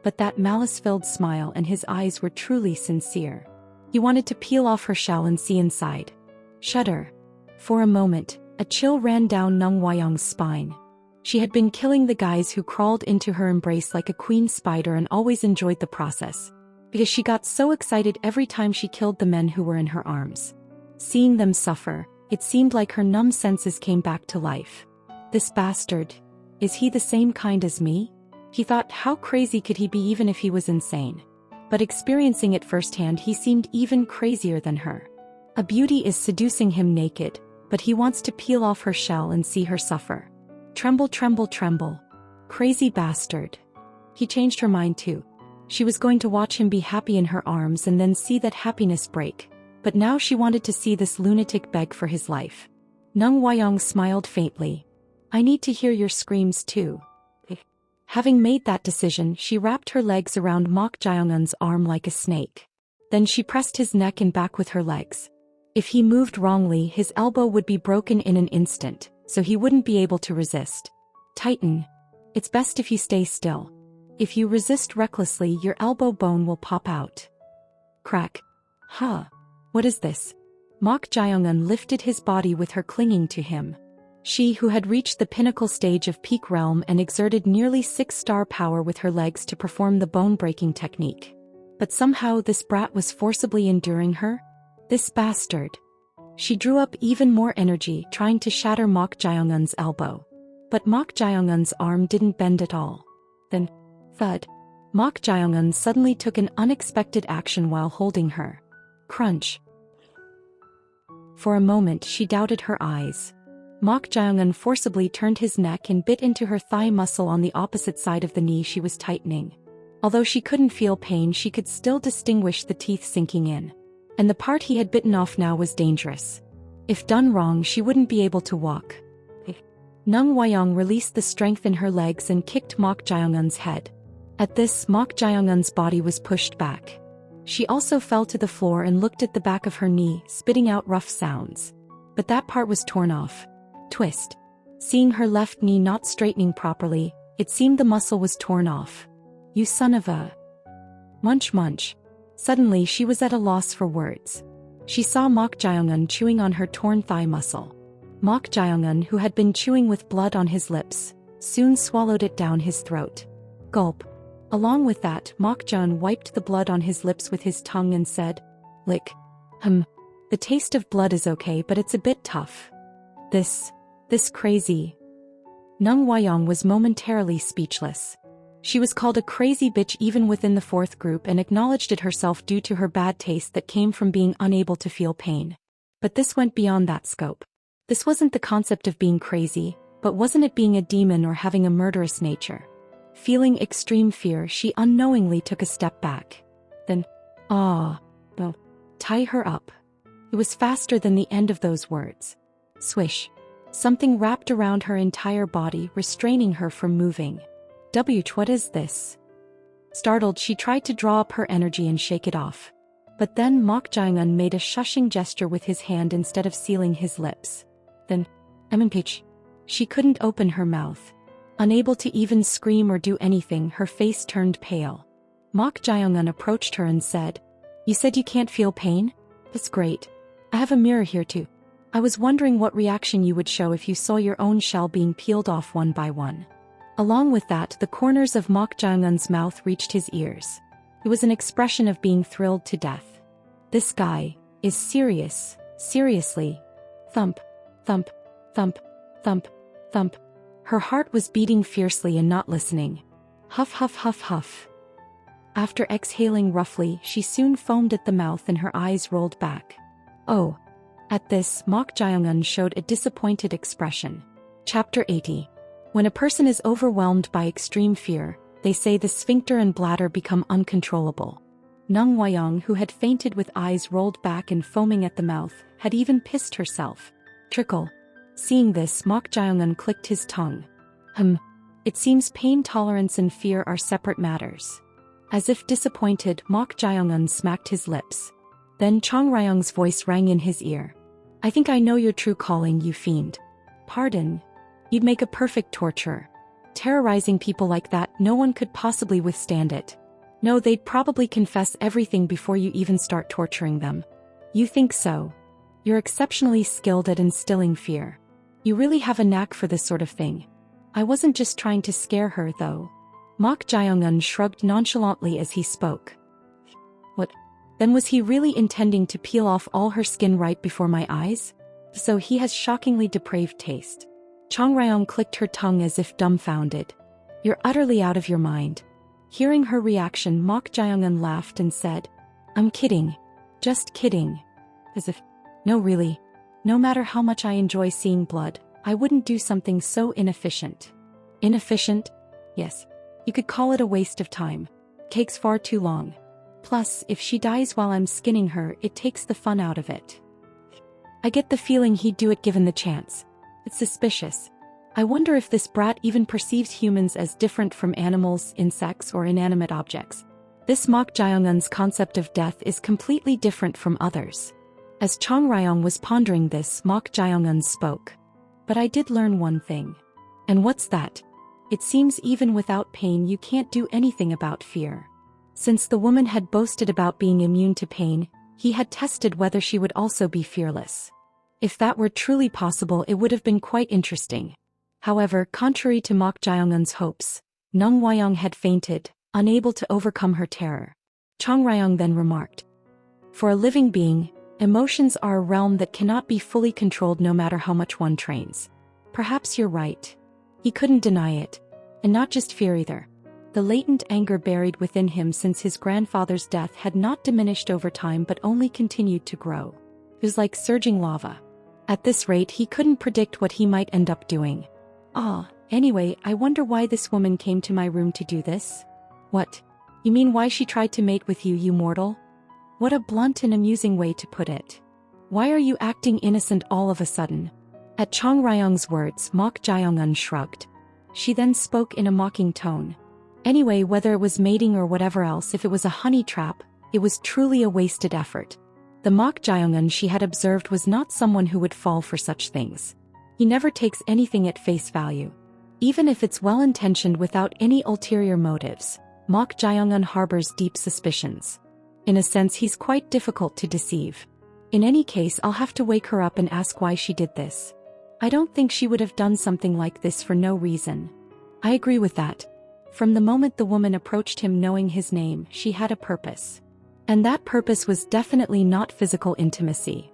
But that malice-filled smile and his eyes were truly sincere. He wanted to peel off her shell and see inside. Shudder. For a moment, a chill ran down Nung Huayong's spine. She had been killing the guys who crawled into her embrace like a queen spider and always enjoyed the process, because she got so excited every time she killed the men who were in her arms. Seeing them suffer, it seemed like her numb senses came back to life. This bastard. Is he the same kind as me? He thought, how crazy could he be even if he was insane? But experiencing it firsthand, he seemed even crazier than her. A beauty is seducing him naked, but he wants to peel off her shell and see her suffer. Tremble, tremble, tremble. Crazy bastard. He changed her mind too. She was going to watch him be happy in her arms and then see that happiness break. But now she wanted to see this lunatic beg for his life. Nung Huayong smiled faintly. I need to hear your screams too. Having made that decision, she wrapped her legs around Mok Jaeongun's arm like a snake. Then she pressed his neck and back with her legs. If he moved wrongly, his elbow would be broken in an instant, so he wouldn't be able to resist. Tighten. It's best if you stay still. If you resist recklessly, your elbow bone will pop out. Crack. Huh. What is this? Mok Jaeongun lifted his body with her clinging to him. She who had reached the pinnacle stage of peak realm and exerted nearly 6-star power with her legs to perform the bone-breaking technique. But somehow this brat was forcibly enduring her? This bastard. She drew up even more energy, trying to shatter Mok Jaeongun's elbow. But Mok Jaeongun's arm didn't bend at all. Then, thud. Mok Jaeongun suddenly took an unexpected action while holding her. Crunch. For a moment she doubted her eyes. Mok Jaeongun forcibly turned his neck and bit into her thigh muscle on the opposite side of the knee she was tightening. Although she couldn't feel pain, she could still distinguish the teeth sinking in. And the part he had bitten off now was dangerous. If done wrong, she wouldn't be able to walk. Nung Huayong released the strength in her legs and kicked Mok Jaeongun's head. At this, Mok Jaeongun's body was pushed back. She also fell to the floor and looked at the back of her knee, spitting out rough sounds. But that part was torn off. Twist. Seeing her left knee not straightening properly, it seemed the muscle was torn off. You son of a... Munch munch. Suddenly she was at a loss for words. She saw Mok Jaeongun chewing on her torn thigh muscle. Mok Jaeongun, who had been chewing with blood on his lips, soon swallowed it down his throat. Gulp. Along with that, Mok Jun wiped the blood on his lips with his tongue and said, Lick. The taste of blood is okay, but it's a bit tough. This crazy. Nung Huayong was momentarily speechless. She was called a crazy bitch even within the fourth group and acknowledged it herself due to her bad taste that came from being unable to feel pain. But this went beyond that scope. This wasn't the concept of being crazy, but wasn't it being a demon or having a murderous nature? Feeling extreme fear, she unknowingly took a step back. Then, tie her up. It was faster than the end of those words. Swish. Something wrapped around her entire body, restraining her from moving. What is this? Startled, she tried to draw up her energy and shake it off. But then Mok Jaeongun made a shushing gesture with his hand instead of sealing his lips. Then, she couldn't open her mouth. Unable to even scream or do anything, her face turned pale. Mok Jaeongun approached her and said, You said you can't feel pain? That's great. I have a mirror here too. I was wondering what reaction you would show if you saw your own shell being peeled off one by one. Along with that, the corners of Mok Jaeongun's mouth reached his ears. It was an expression of being thrilled to death. This guy is serious. Seriously. Thump, thump, thump, thump, thump. Her heart was beating fiercely and not listening. Huff, huff, huff, huff. After exhaling roughly, she soon foamed at the mouth and her eyes rolled back. Oh. At this, Mok Jae-eun showed a disappointed expression. Chapter 80. When a person is overwhelmed by extreme fear, they say the sphincter and bladder become uncontrollable. Nung Hwa-young, who had fainted with eyes rolled back and foaming at the mouth, had even pissed herself. Trickle. Seeing this, Mok Jae-eun clicked his tongue. It seems pain tolerance and fear are separate matters. As if disappointed, Mok Jae-eun smacked his lips. Then Chong Ryong's voice rang in his ear. I think I know your true calling, you fiend. Pardon? You'd make a perfect torturer. Terrorizing people like that, no one could possibly withstand it. No, they'd probably confess everything before you even start torturing them. You think so? You're exceptionally skilled at instilling fear. You really have a knack for this sort of thing. I wasn't just trying to scare her, though. Mok Jae-eun shrugged nonchalantly as he spoke. What? Then was he really intending to peel off all her skin right before my eyes? So he has shockingly depraved taste. Chong Ryong clicked her tongue as if dumbfounded. You're utterly out of your mind. Hearing her reaction, Mok Jae-eun laughed and said, I'm kidding. Just kidding. As if, no really. No matter how much I enjoy seeing blood, I wouldn't do something so inefficient. Inefficient? Yes. You could call it a waste of time. Takes far too long. Plus, if she dies while I'm skinning her, it takes the fun out of it. I get the feeling he'd do it given the chance. It's suspicious. I wonder if this brat even perceives humans as different from animals, insects, or inanimate objects. This Mok Jae-eun's concept of death is completely different from others. As Chong Ryong was pondering this, Mok Jae-eun spoke. But I did learn one thing. And what's that? It seems even without pain you can't do anything about fear. Since the woman had boasted about being immune to pain, he had tested whether she would also be fearless. If that were truly possible, it would have been quite interesting. However, contrary to Mok Jae-eun's hopes, Nung Hwa-young had fainted, unable to overcome her terror. Chong Ryong then remarked, for a living being, emotions are a realm that cannot be fully controlled no matter how much one trains. Perhaps you're right. He couldn't deny it. And not just fear either. The latent anger buried within him since his grandfather's death had not diminished over time but only continued to grow. It was like surging lava. At this rate, he couldn't predict what he might end up doing. Anyway, I wonder why this woman came to my room to do this? What? You mean why she tried to mate with you, you mortal? What a blunt and amusing way to put it. Why are you acting innocent all of a sudden? At Chong Ryong's words, Mok Jae-eun shrugged. She then spoke in a mocking tone. Anyway, whether it was mating or whatever else, if it was a honey trap, it was truly a wasted effort. The Mok Jae-eun she had observed was not someone who would fall for such things. He never takes anything at face value. Even if it's well-intentioned without any ulterior motives, Mok Jae-eun harbors deep suspicions. In a sense, he's quite difficult to deceive. In any case, I'll have to wake her up and ask why she did this. I don't think she would have done something like this for no reason. I agree with that. From the moment the woman approached him knowing his name, she had a purpose. And that purpose was definitely not physical intimacy.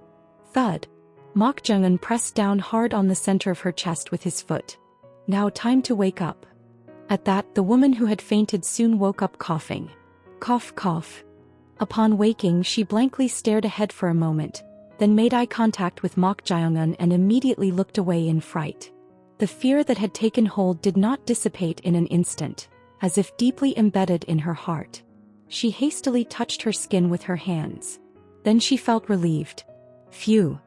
Thud. Mok Jae-eun pressed down hard on the center of her chest with his foot. Now time to wake up. At that, the woman who had fainted soon woke up coughing. Cough, cough. Upon waking, she blankly stared ahead for a moment, then made eye contact with Mok Jae-eun and immediately looked away in fright. The fear that had taken hold did not dissipate in an instant, as if deeply embedded in her heart. She hastily touched her skin with her hands. Then she felt relieved. Phew.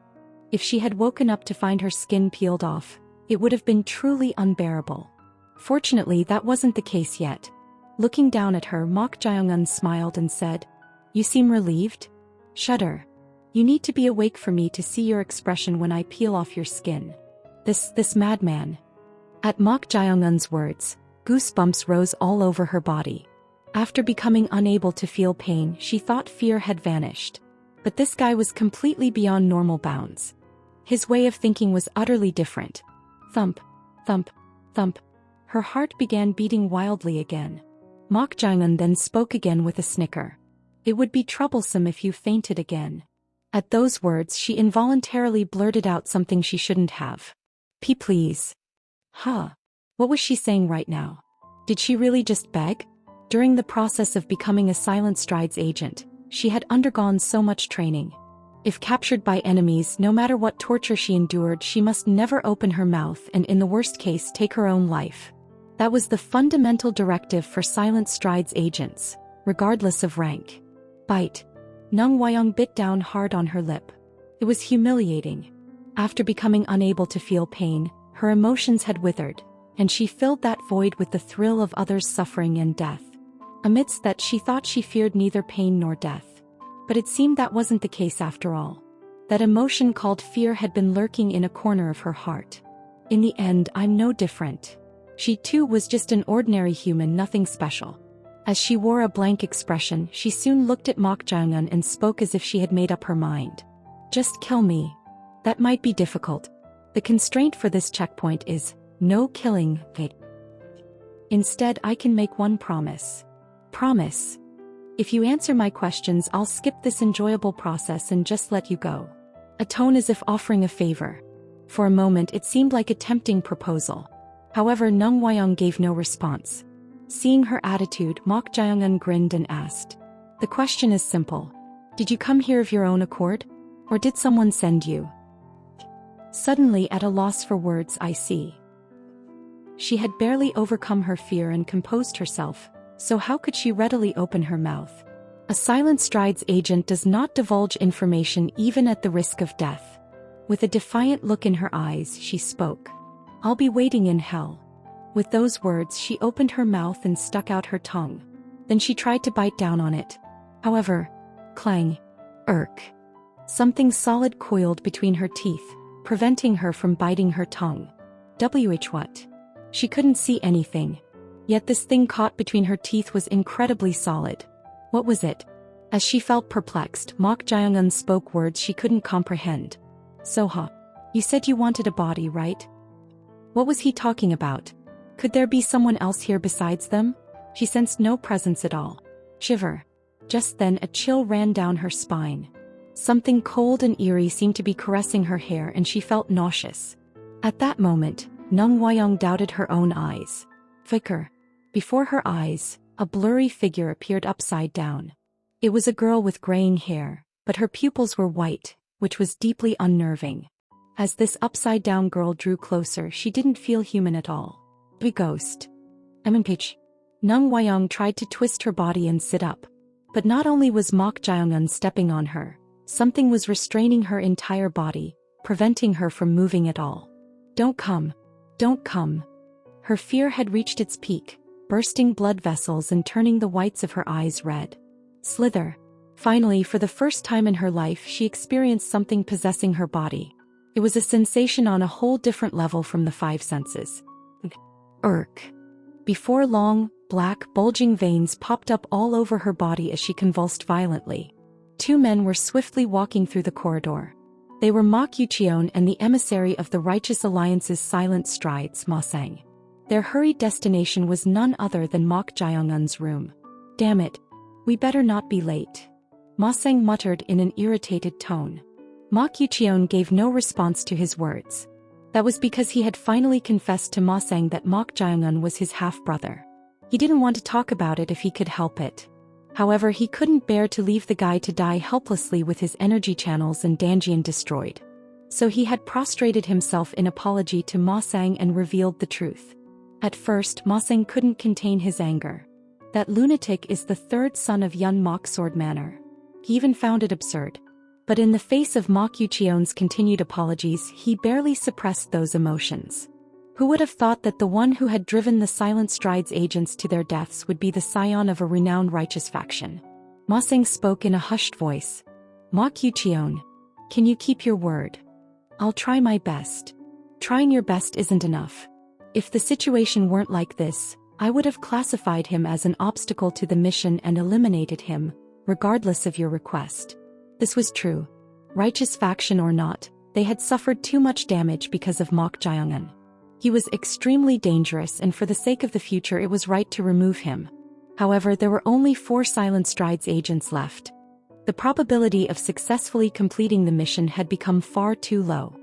If she had woken up to find her skin peeled off, it would have been truly unbearable. Fortunately, that wasn't the case yet. Looking down at her, Mok Jae-eun smiled and said, You seem relieved? Shudder. You need to be awake for me to see your expression when I peel off your skin. This madman. At Mok Jae-eun's words, goosebumps rose all over her body. After becoming unable to feel pain, she thought fear had vanished. But this guy was completely beyond normal bounds. His way of thinking was utterly different. Thump, thump, thump. Her heart began beating wildly again. Mok Jae-eun then spoke again with a snicker. It would be troublesome if you fainted again. At those words, she involuntarily blurted out something she shouldn't have. Please. What was she saying right now? Did she really just beg? During the process of becoming a Silent Strides agent, she had undergone so much training. If captured by enemies, no matter what torture she endured, she must never open her mouth and in the worst case take her own life. That was the fundamental directive for Silent Stride's agents, regardless of rank. Bite. Nung Wyong bit down hard on her lip. It was humiliating. After becoming unable to feel pain, her emotions had withered, and she filled that void with the thrill of others' suffering and death. Amidst that, she thought she feared neither pain nor death. But it seemed that wasn't the case after all. That emotion called fear had been lurking in a corner of her heart. In the end, I'm no different. She too was just an ordinary human, nothing special. As she wore a blank expression, she soon looked at Mok Jae-eun and spoke as if she had made up her mind. Just kill me. That might be difficult. The constraint for this checkpoint is no killing. Instead, I can make one promise. Promise. If you answer my questions, I'll skip this enjoyable process and just let you go. A tone as if offering a favor. For a moment, it seemed like a tempting proposal. However, Nung Wyong gave no response. Seeing her attitude, Mok Jae-eun grinned and asked. The question is simple. Did you come here of your own accord? Or did someone send you? Suddenly at a loss for words, I see. She had barely overcome her fear and composed herself, so how could she readily open her mouth? A Silent Strides agent does not divulge information even at the risk of death. With a defiant look in her eyes, she spoke. I'll be waiting in hell. With those words, she opened her mouth and stuck out her tongue. Then she tried to bite down on it. However, clang. Irk. Something solid coiled between her teeth, preventing her from biting her tongue. What? She couldn't see anything. Yet this thing caught between her teeth was incredibly solid. What was it? As she felt perplexed, Mok Jae-eun spoke words she couldn't comprehend. Soha. You said you wanted a body, right? What was he talking about? Could there be someone else here besides them? She sensed no presence at all. Shiver. Just then a chill ran down her spine. Something cold and eerie seemed to be caressing her hair and she felt nauseous. At that moment, Nung Wyong doubted her own eyes. Flicker. Before her eyes, a blurry figure appeared upside down. It was a girl with graying hair, but her pupils were white, which was deeply unnerving. As this upside-down girl drew closer, she didn't feel human at all. The ghost. Pitch. Nung Wyong tried to twist her body and sit up. But not only was Mok Jae-eun stepping on her, something was restraining her entire body, preventing her from moving at all. Don't come. Don't come. Her fear had reached its peak, bursting blood vessels and turning the whites of her eyes red. Slither. Finally, for the first time in her life, she experienced something possessing her body. It was a sensation on a whole different level from the five senses. Irk. Before long, black, bulging veins popped up all over her body as she convulsed violently. Two men were swiftly walking through the corridor. They were Ma Qiuqian and the emissary of the Righteous Alliance's Silent Strides, Ma Sang. Their hurried destination was none other than Mok Jae-eun's room. Damn it. We better not be late. Ma Sang muttered in an irritated tone. Ma Qiuqian gave no response to his words. That was because he had finally confessed to Ma Sang that Mok Jae-eun was his half-brother. He didn't want to talk about it if he could help it. However, he couldn't bear to leave the guy to die helplessly with his energy channels and Danjian destroyed. So he had prostrated himself in apology to Ma Sang and revealed the truth. At first, Ma Sang couldn't contain his anger. That lunatic is the third son of Yun Mok Sword Manor. He even found it absurd. But in the face of Ma Qiuqian's continued apologies, he barely suppressed those emotions. Who would have thought that the one who had driven the Silent Strides agents to their deaths would be the scion of a renowned righteous faction? Ma Sang spoke in a hushed voice. Ma Qiuqian, can you keep your word? I'll try my best. Trying your best isn't enough. If the situation weren't like this, I would have classified him as an obstacle to the mission and eliminated him, regardless of your request. This was true. Righteous faction or not, they had suffered too much damage because of Mok Jae-eun. He was extremely dangerous and for the sake of the future it was right to remove him. However, there were only 4 Silent Strides agents left. The probability of successfully completing the mission had become far too low.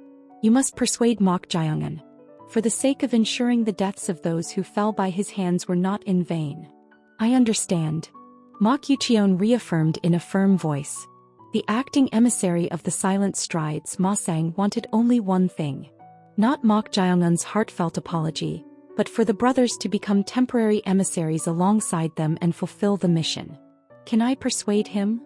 You must persuade Mok Jae-eun. For the sake of ensuring the deaths of those who fell by his hands were not in vain. I understand. Ma Qiuqian reaffirmed in a firm voice. The acting emissary of the Silent Strides, Ma Sang, wanted only one thing. Not Mok Jaeongun's heartfelt apology, but for the brothers to become temporary emissaries alongside them and fulfill the mission. Can I persuade him?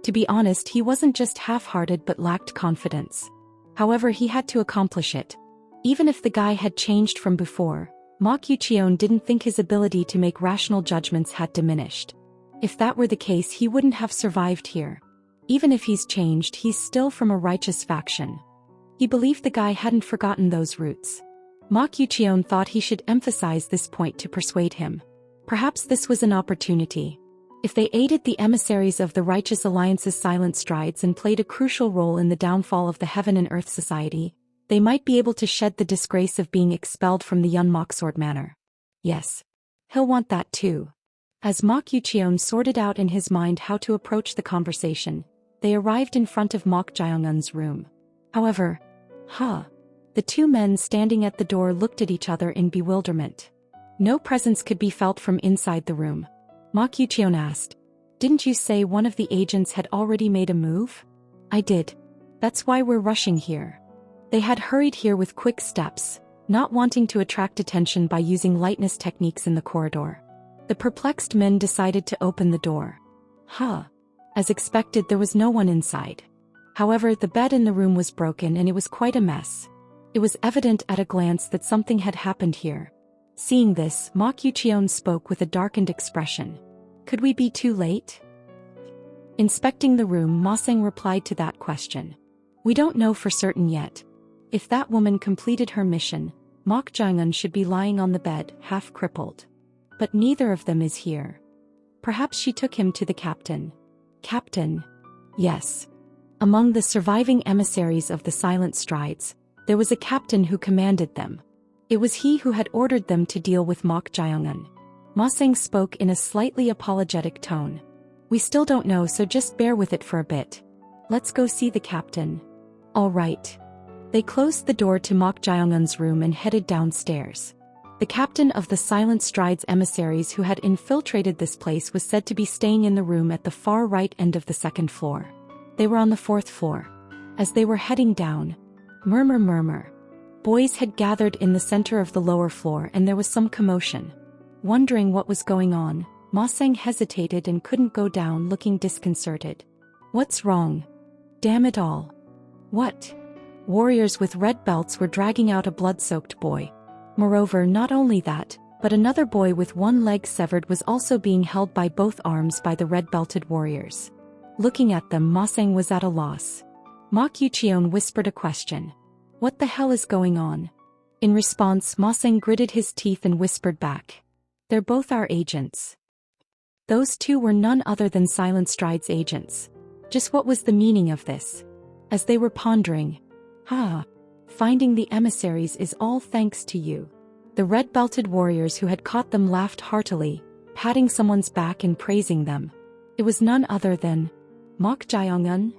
To be honest, he wasn't just half-hearted but lacked confidence. However, he had to accomplish it. Even if the guy had changed from before, Mok Yucheon didn't think his ability to make rational judgments had diminished. If that were the case, he wouldn't have survived here. Even if he's changed, he's still from a righteous faction. He believed the guy hadn't forgotten those roots. Mok Yucheon thought he should emphasize this point to persuade him. Perhaps this was an opportunity. If they aided the emissaries of the Righteous Alliance's Silent Strides and played a crucial role in the downfall of the Heaven and Earth Society, they might be able to shed the disgrace of being expelled from the Yun Moksword Manor. Yes. He'll want that too. As Mok Yucheon sorted out in his mind how to approach the conversation, they arrived in front of Mok Jaeongun's room. However, the two men standing at the door looked at each other in bewilderment. No presence could be felt from inside the room. Mok Yucheon asked, "Didn't you say one of the agents had already made a move?" "I did. That's why we're rushing here." They had hurried here with quick steps, not wanting to attract attention by using lightness techniques in the corridor. The perplexed men decided to open the door. As expected, there was no one inside. However, the bed in the room was broken and it was quite a mess. It was evident at a glance that something had happened here. Seeing this, Mok Yucheon spoke with a darkened expression. "Could we be too late?" Inspecting the room, Ma Sang replied to that question. "We don't know for certain yet. If that woman completed her mission, Mok Jaeongun should be lying on the bed, half crippled. But neither of them is here. Perhaps she took him to the captain." "Captain?" "Yes. Among the surviving emissaries of the Silent Strides, there was a captain who commanded them. It was he who had ordered them to deal with Mok Jaeongun." Ma Sang spoke in a slightly apologetic tone. "We still don't know, so just bear with it for a bit. Let's go see the captain." "All right." They closed the door to Mok Jaeongun's room and headed downstairs. The captain of the Silent Strides emissaries who had infiltrated this place was said to be staying in the room at the far right end of the second floor. They were on the fourth floor. As they were heading down, murmur. Boys had gathered in the center of the lower floor and there was some commotion. Wondering what was going on, Ma Sang hesitated and couldn't go down, looking disconcerted. "What's wrong? Damn it all. What?" Warriors with red belts were dragging out a blood-soaked boy. Moreover, not only that, but another boy with one leg severed was also being held by both arms by the red-belted warriors. Looking at them, Ma Sang was at a loss. Mok Yucheon whispered a question. "What the hell is going on?" In response, Ma Sang gritted his teeth and whispered back. "They're both our agents." Those two were none other than Silent Strides agents. Just what was the meaning of this? As they were pondering, finding the emissaries is all thanks to you. The red-belted warriors who had caught them laughed heartily, patting someone's back and praising them. It was none other than Mok Jaeongun.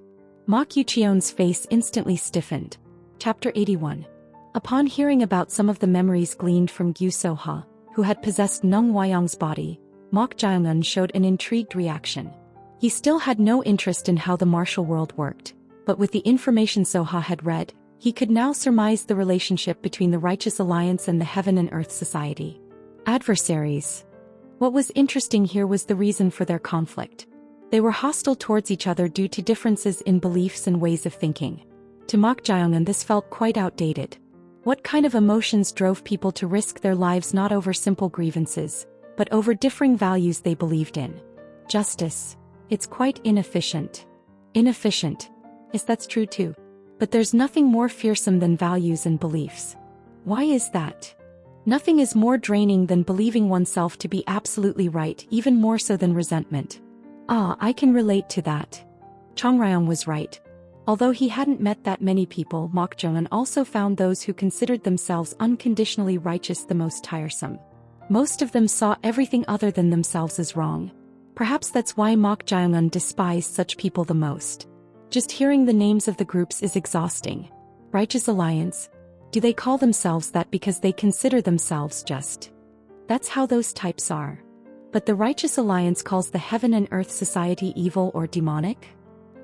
Mok Yucheon's face instantly stiffened. Chapter 81. Upon hearing about some of the memories gleaned from Gyu Soha, who had possessed Nung Hwayong's body, Mok Jaeongun showed an intrigued reaction. He still had no interest in how the martial world worked, but with the information Soha had read, he could now surmise the relationship between the Righteous Alliance and the Heaven and Earth Society. Adversaries. What was interesting here was the reason for their conflict. They were hostile towards each other due to differences in beliefs and ways of thinking. To Mok Jaeongun, this felt quite outdated. What kind of emotions drove people to risk their lives not over simple grievances, but over differing values they believed in? Justice. It's quite inefficient. Inefficient. Yes, that's true too. But there's nothing more fearsome than values and beliefs. Why is that? Nothing is more draining than believing oneself to be absolutely right, even more so than resentment. I can relate to that. Chong Ryong was right. Although he hadn't met that many people, Mok Jaeongun also found those who considered themselves unconditionally righteous the most tiresome. Most of them saw everything other than themselves as wrong. Perhaps that's why Mok Jaeongun despised such people the most. Just hearing the names of the groups is exhausting. Righteous Alliance. Do they call themselves that because they consider themselves just? That's how those types are. But the Righteous Alliance calls the Heaven and Earth Society evil or demonic?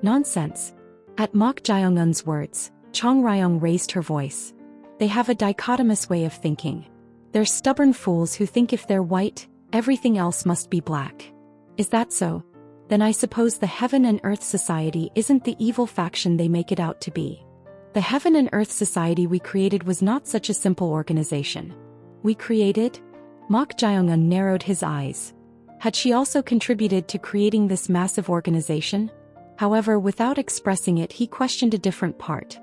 Nonsense. At Mok Jaeongun's words, Chong Ryong raised her voice. They have a dichotomous way of thinking. They're stubborn fools who think if they're white, everything else must be black. Is that so? Then I suppose the Heaven and Earth Society isn't the evil faction they make it out to be. The Heaven and Earth Society we created was not such a simple organization. We created? Mok Jaeongun narrowed his eyes. Had she also contributed to creating this massive organization? However, without expressing it, he questioned a different part.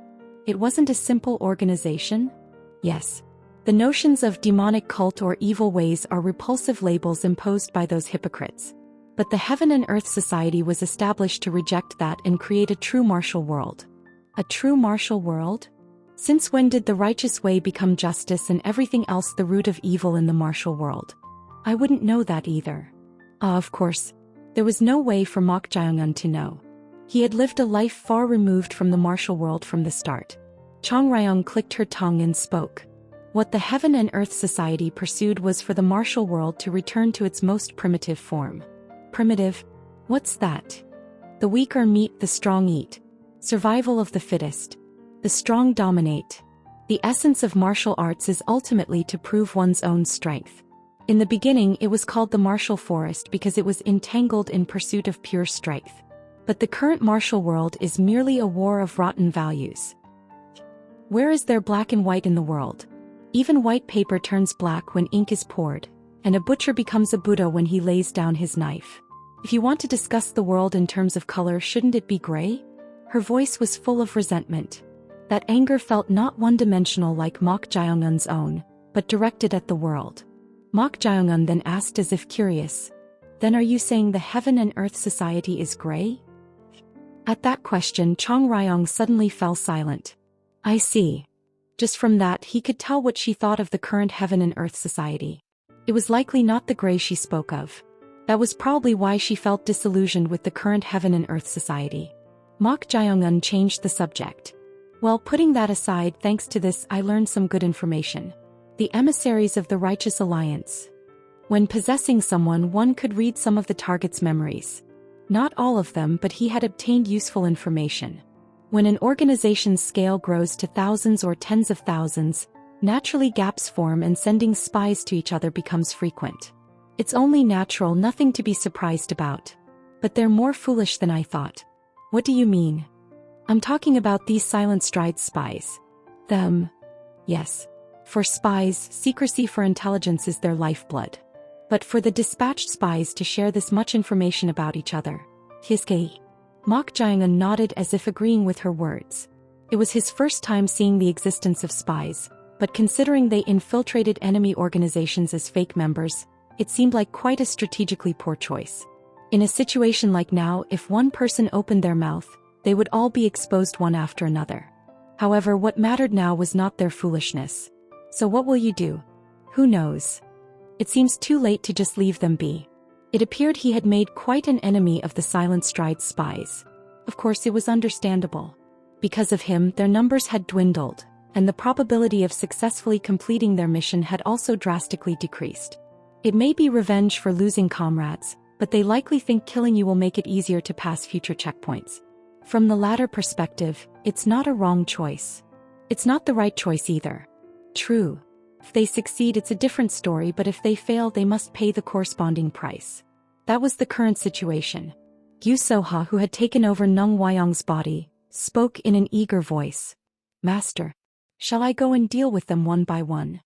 It wasn't a simple organization? Yes. The notions of demonic cult or evil ways are repulsive labels imposed by those hypocrites. But the Heaven and Earth Society was established to reject that and create a true martial world. A true martial world? Since when did the righteous way become justice and everything else the root of evil in the martial world? I wouldn't know that either. Of course. There was no way for Mok Jaeongun to know. He had lived a life far removed from the martial world from the start. Chong Ryong clicked her tongue and spoke. What the Heaven and Earth Society pursued was for the martial world to return to its most primitive form. Primitive? What's that? The weak are meat, the strong eat. Survival of the fittest. The strong dominate. The essence of martial arts is ultimately to prove one's own strength. In the beginning, it was called the martial forest because it was entangled in pursuit of pure strength. But the current martial world is merely a war of rotten values. Where is there black and white in the world? Even white paper turns black when ink is poured, and a butcher becomes a Buddha when he lays down his knife. If you want to discuss the world in terms of color, shouldn't it be gray? Her voice was full of resentment. That anger felt not one-dimensional like Mok Jaeongun's own, but directed at the world. Mok Jaeongun then asked as if curious. Then are you saying the Heaven and Earth Society is gray? At that question, Chong Ryong suddenly fell silent. I see. Just from that, he could tell what she thought of the current Heaven and Earth Society. It was likely not the gray she spoke of. That was probably why she felt disillusioned with the current Heaven and Earth Society. Mok Jaeongun changed the subject. Well, putting that aside, thanks to this, I learned some good information. The emissaries of the Righteous Alliance. When possessing someone, one could read some of the target's memories. Not all of them, but he had obtained useful information. When an organization's scale grows to thousands or tens of thousands, naturally gaps form and sending spies to each other becomes frequent. It's only natural, nothing to be surprised about. But they're more foolish than I thought. What do you mean? I'm talking about these Silent Strides spies. Them. Yes. For spies, secrecy for intelligence is their lifeblood. But for the dispatched spies to share this much information about each other. Hiske. Mok Jaeongun nodded as if agreeing with her words. It was his first time seeing the existence of spies, but considering they infiltrated enemy organizations as fake members, it seemed like quite a strategically poor choice. In a situation like now, if one person opened their mouth, they would all be exposed one after another. However, what mattered now was not their foolishness. So what will you do? Who knows? It seems too late to just leave them be. It appeared he had made quite an enemy of the Silent Strides spies. Of course, it was understandable. Because of him, their numbers had dwindled, and the probability of successfully completing their mission had also drastically decreased. It may be revenge for losing comrades, but they likely think killing you will make it easier to pass future checkpoints. From the latter perspective, it's not a wrong choice. It's not the right choice either. True. If they succeed, it's a different story, but if they fail, they must pay the corresponding price. That was the current situation. Gyu Soha, who had taken over Nung Wayong's body, spoke in an eager voice. Master, shall I go and deal with them one by one?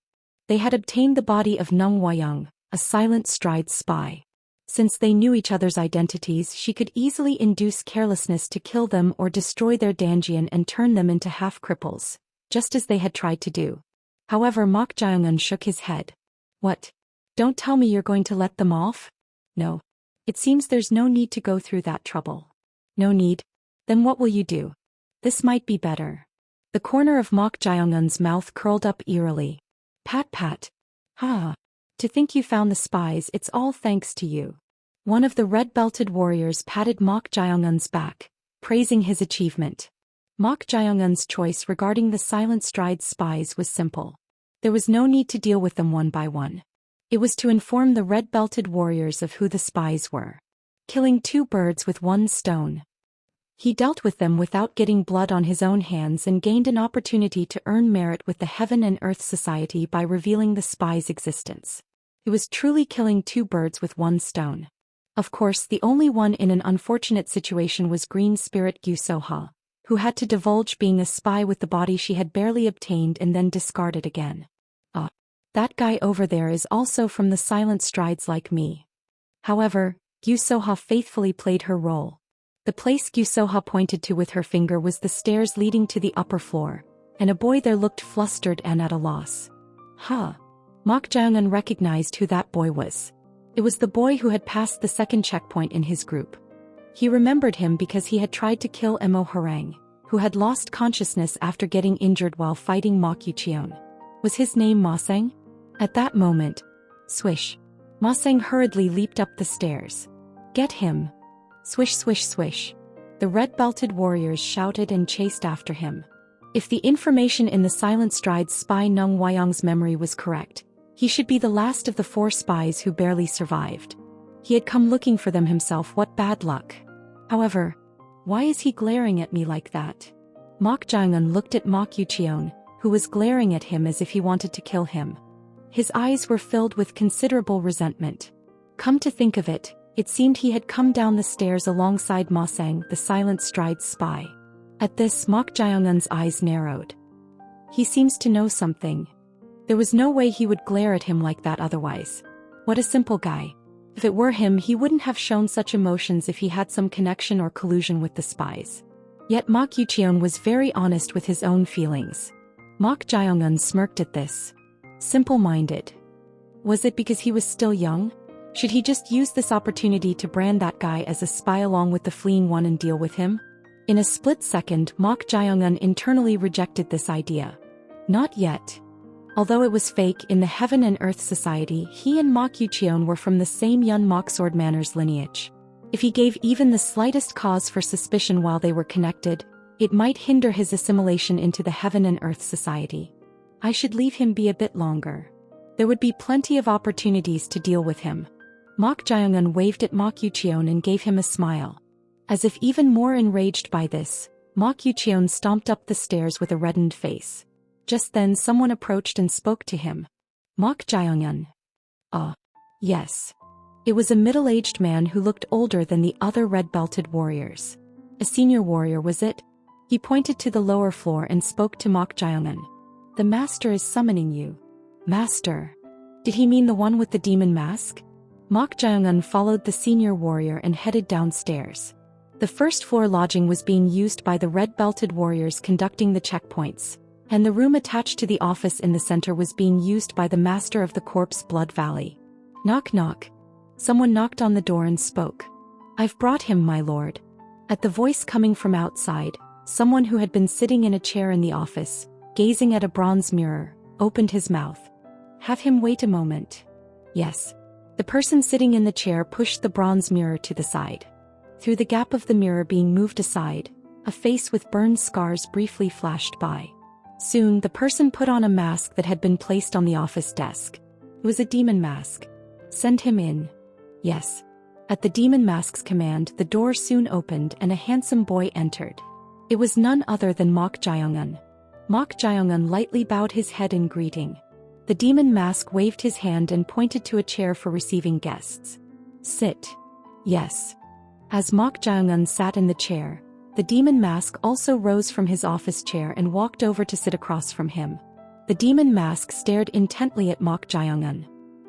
They had obtained the body of Nung Wayong, a Silent Strides spy. Since they knew each other's identities, she could easily induce carelessness to kill them or destroy their Danjian and turn them into half-cripples, just as they had tried to do. However, Mok Jaeongun shook his head. What? Don't tell me you're going to let them off? No. It seems there's no need to go through that trouble. No need? Then what will you do? This might be better. The corner of Mok Jaeongun's mouth curled up eerily. Pat pat. Ha. To think you found the spies, it's all thanks to you. One of the red-belted warriors patted Mok Jaeongun's back, praising his achievement. Mok Jaeongun's choice regarding the Silent Strides spies was simple. There was no need to deal with them one by one. It was to inform the red-belted warriors of who the spies were. Killing two birds with one stone. He dealt with them without getting blood on his own hands and gained an opportunity to earn merit with the Heaven and Earth Society by revealing the spy's existence. It was truly killing two birds with one stone. Of course, the only one in an unfortunate situation was Green Spirit Gyu Soha, who had to divulge being a spy with the body she had barely obtained and then discarded again. That guy over there is also from the Silent Strides like me. However, Gyu Soha faithfully played her role. The place Gyu Soha pointed to with her finger was the stairs leading to the upper floor, and a boy there looked flustered and at a loss. Mok Jae-eun recognized who that boy was. It was the boy who had passed the second checkpoint in his group. He remembered him because he had tried to kill Emo Harang, who had lost consciousness after getting injured while fighting Mok Yucheon. Was his name Ma Seng? At that moment, swish. Ma Seng hurriedly leaped up the stairs. Get him! Swish swish swish. The red-belted warriors shouted and chased after him. If the information in the Silent Strides spy Nung Wyong's memory was correct, he should be the last of the 4 spies who barely survived. He had come looking for them himself. What bad luck. However, why is he glaring at me like that? Mok Jae-eun looked at Mok Yucheon, who was glaring at him as if he wanted to kill him. His eyes were filled with considerable resentment. Come to think of it, it seemed he had come down the stairs alongside Ma Seng, the Silent Strides spy. At this, Mok Jae-eun's eyes narrowed. He seems to know something. There was no way he would glare at him like that otherwise. What a simple guy. If it were him, he wouldn't have shown such emotions if he had some connection or collusion with the spies. Yet Mok Yucheon was very honest with his own feelings. Mok Jae-eun smirked at this. Simple-minded. Was it because he was still young? Should he just use this opportunity to brand that guy as a spy along with the fleeing one and deal with him? In a split second, Mok Jae-eun internally rejected this idea. Not yet. Although it was fake, in the Heaven and Earth Society, he and Mok Yucheon were from the same Yun Mok Sword Manor's lineage. If he gave even the slightest cause for suspicion while they were connected, it might hinder his assimilation into the Heaven and Earth Society. I should leave him be a bit longer. There would be plenty of opportunities to deal with him. Mok Jae-eun waved at Mok Yucheon and gave him a smile. As if even more enraged by this, Mok Yucheon stomped up the stairs with a reddened face. Just then someone approached and spoke to him. Mok Jae-eun. Yes. It was a middle-aged man who looked older than the other red-belted warriors. A senior warrior, was it? He pointed to the lower floor and spoke to Mok Jae-eun. The master is summoning you. Master. Did he mean the one with the demon mask? Mok Jae-eun followed the senior warrior and headed downstairs. The first floor lodging was being used by the red-belted warriors conducting the checkpoints, and the room attached to the office in the center was being used by the master of the corpse Blood Valley. Knock knock. Someone knocked on the door and spoke. I've brought him, my lord. At the voice coming from outside, someone who had been sitting in a chair in the office, gazing at a bronze mirror, opened his mouth. Have him wait a moment. Yes. The person sitting in the chair pushed the bronze mirror to the side. Through the gap of the mirror being moved aside, a face with burned scars briefly flashed by. Soon, the person put on a mask that had been placed on the office desk. It was a demon mask. Send him in. Yes. At the demon mask's command, the door soon opened and a handsome boy entered. It was none other than Mok Jae-eun. Mok Jae-eun lightly bowed his head in greeting. The demon mask waved his hand and pointed to a chair for receiving guests. Sit. Yes. As Mok Jae-eun sat in the chair, the demon mask also rose from his office chair and walked over to sit across from him. The demon mask stared intently at Mok Jae-eun.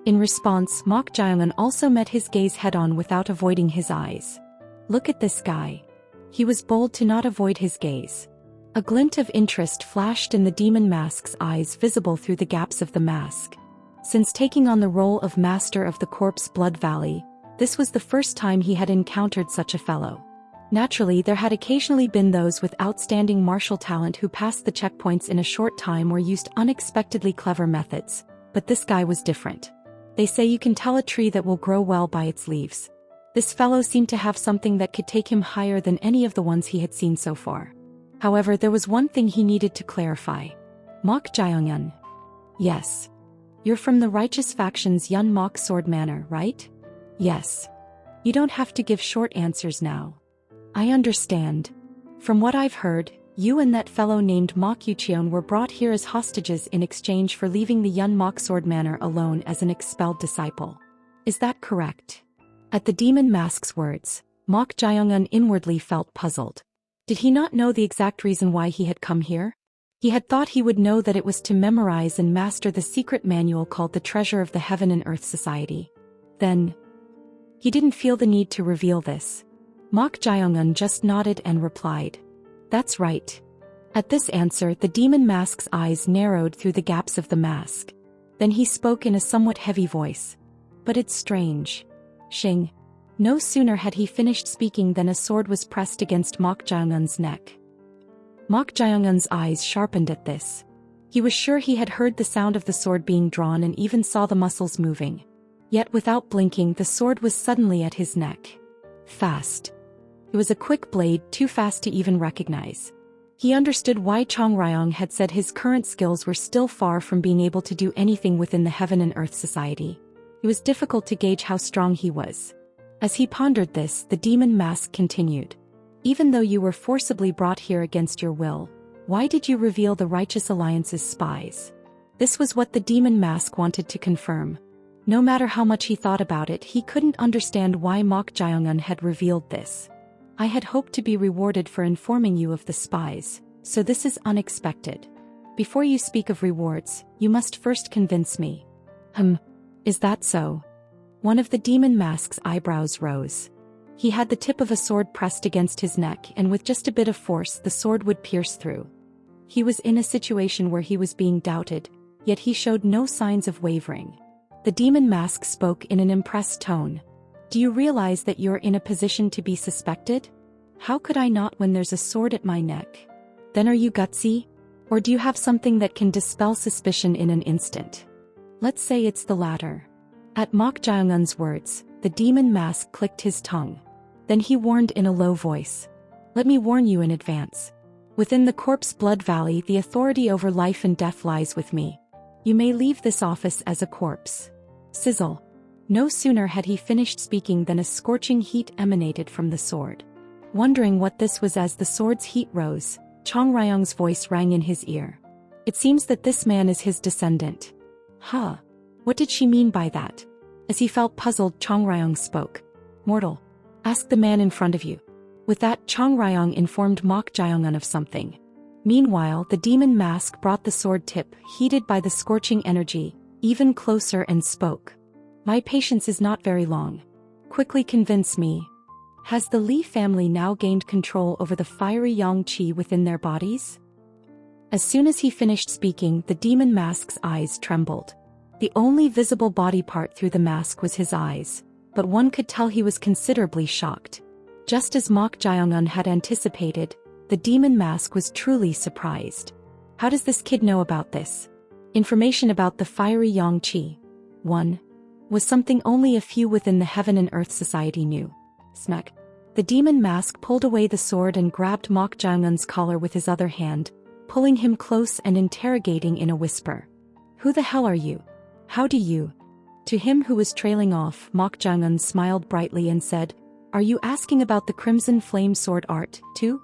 In response, Mok Jae-eun also met his gaze head-on without avoiding his eyes. Look at this guy. He was bold to not avoid his gaze. A glint of interest flashed in the demon mask's eyes, visible through the gaps of the mask. Since taking on the role of master of the corpse Blood Valley, this was the first time he had encountered such a fellow. Naturally, there had occasionally been those with outstanding martial talent who passed the checkpoints in a short time or used unexpectedly clever methods, but this guy was different. They say you can tell a tree that will grow well by its leaves. This fellow seemed to have something that could take him higher than any of the ones he had seen so far. However, there was one thing he needed to clarify. Mok Jae-eun. Yes. You're from the righteous faction's Yun Mok Sword Manor, right? Yes. You don't have to give short answers now. I understand. From what I've heard, you and that fellow named Mok Yucheon were brought here as hostages in exchange for leaving the Yun Mok Sword Manor alone as an expelled disciple. Is that correct? At the demon mask's words, Mok Jaeyoung-un inwardly felt puzzled. Did he not know the exact reason why he had come here? He had thought he would know that it was to memorize and master the secret manual called the Treasure of the Heaven and Earth Society. Then, he didn't feel the need to reveal this. Mok Jaeyoung-un just nodded and replied, "That's right." At this answer, the demon mask's eyes narrowed through the gaps of the mask. Then he spoke in a somewhat heavy voice. "But it's strange. Xing." No sooner had he finished speaking than a sword was pressed against Mok Jaeyoung-un's neck. Mok Jaeyoung-un's eyes sharpened at this. He was sure he had heard the sound of the sword being drawn and even saw the muscles moving. Yet without blinking, the sword was suddenly at his neck. Fast. It was a quick blade, too fast to even recognize. He understood why Chong Ryong had said his current skills were still far from being able to do anything within the Heaven and Earth Society. It was difficult to gauge how strong he was. As he pondered this, the demon mask continued. "Even though you were forcibly brought here against your will, why did you reveal the Righteous Alliance's spies?" This was what the demon mask wanted to confirm. No matter how much he thought about it, he couldn't understand why Mok Jaeyoung-un had revealed this. "I had hoped to be rewarded for informing you of the spies, so this is unexpected. Before you speak of rewards, you must first convince me." Is that so?" One of the demon mask's eyebrows rose. He had the tip of a sword pressed against his neck, and with just a bit of force the sword would pierce through. He was in a situation where he was being doubted, yet he showed no signs of wavering. The demon mask spoke in an impressed tone. "Do you realize that you're in a position to be suspected? How could I not when there's a sword at my neck? Then are you gutsy? Or do you have something that can dispel suspicion in an instant?" "Let's say it's the latter." At Mok Jaeyoung-un's words, the demon mask clicked his tongue. Then he warned in a low voice. "Let me warn you in advance. Within the Corpse Blood Valley, the authority over life and death lies with me. You may leave this office as a corpse." Sizzle. No sooner had he finished speaking than a scorching heat emanated from the sword. Wondering what this was as the sword's heat rose, Chong Ryong's voice rang in his ear. "It seems that this man is his descendant." "Huh? What did she mean by that?" As he felt puzzled, Chong Ryong spoke. "Mortal, ask the man in front of you." With that, Chong Ryong informed Mok Jaeyoung-un of something. Meanwhile, the demon mask brought the sword tip, heated by the scorching energy, even closer and spoke. "My patience is not very long. Quickly convince me. Has the Li family now gained control over the fiery yang qi within their bodies?" As soon as he finished speaking, the demon mask's eyes trembled. The only visible body part through the mask was his eyes, but one could tell he was considerably shocked. Just as Mok Jaeyoung-un had anticipated, the demon mask was truly surprised. How does this kid know about this? Information about the fiery yang qi. Was something only a few within the Heaven and Earth Society knew. Smack. The demon mask pulled away the sword and grabbed Mok Jaeyoung-un's collar with his other hand, pulling him close and interrogating in a whisper. "Who the hell are you? How do you?" To him who was trailing off, Mok Jaeyoung-un smiled brightly and said, "Are you asking about the Crimson Flame Sword art, too?"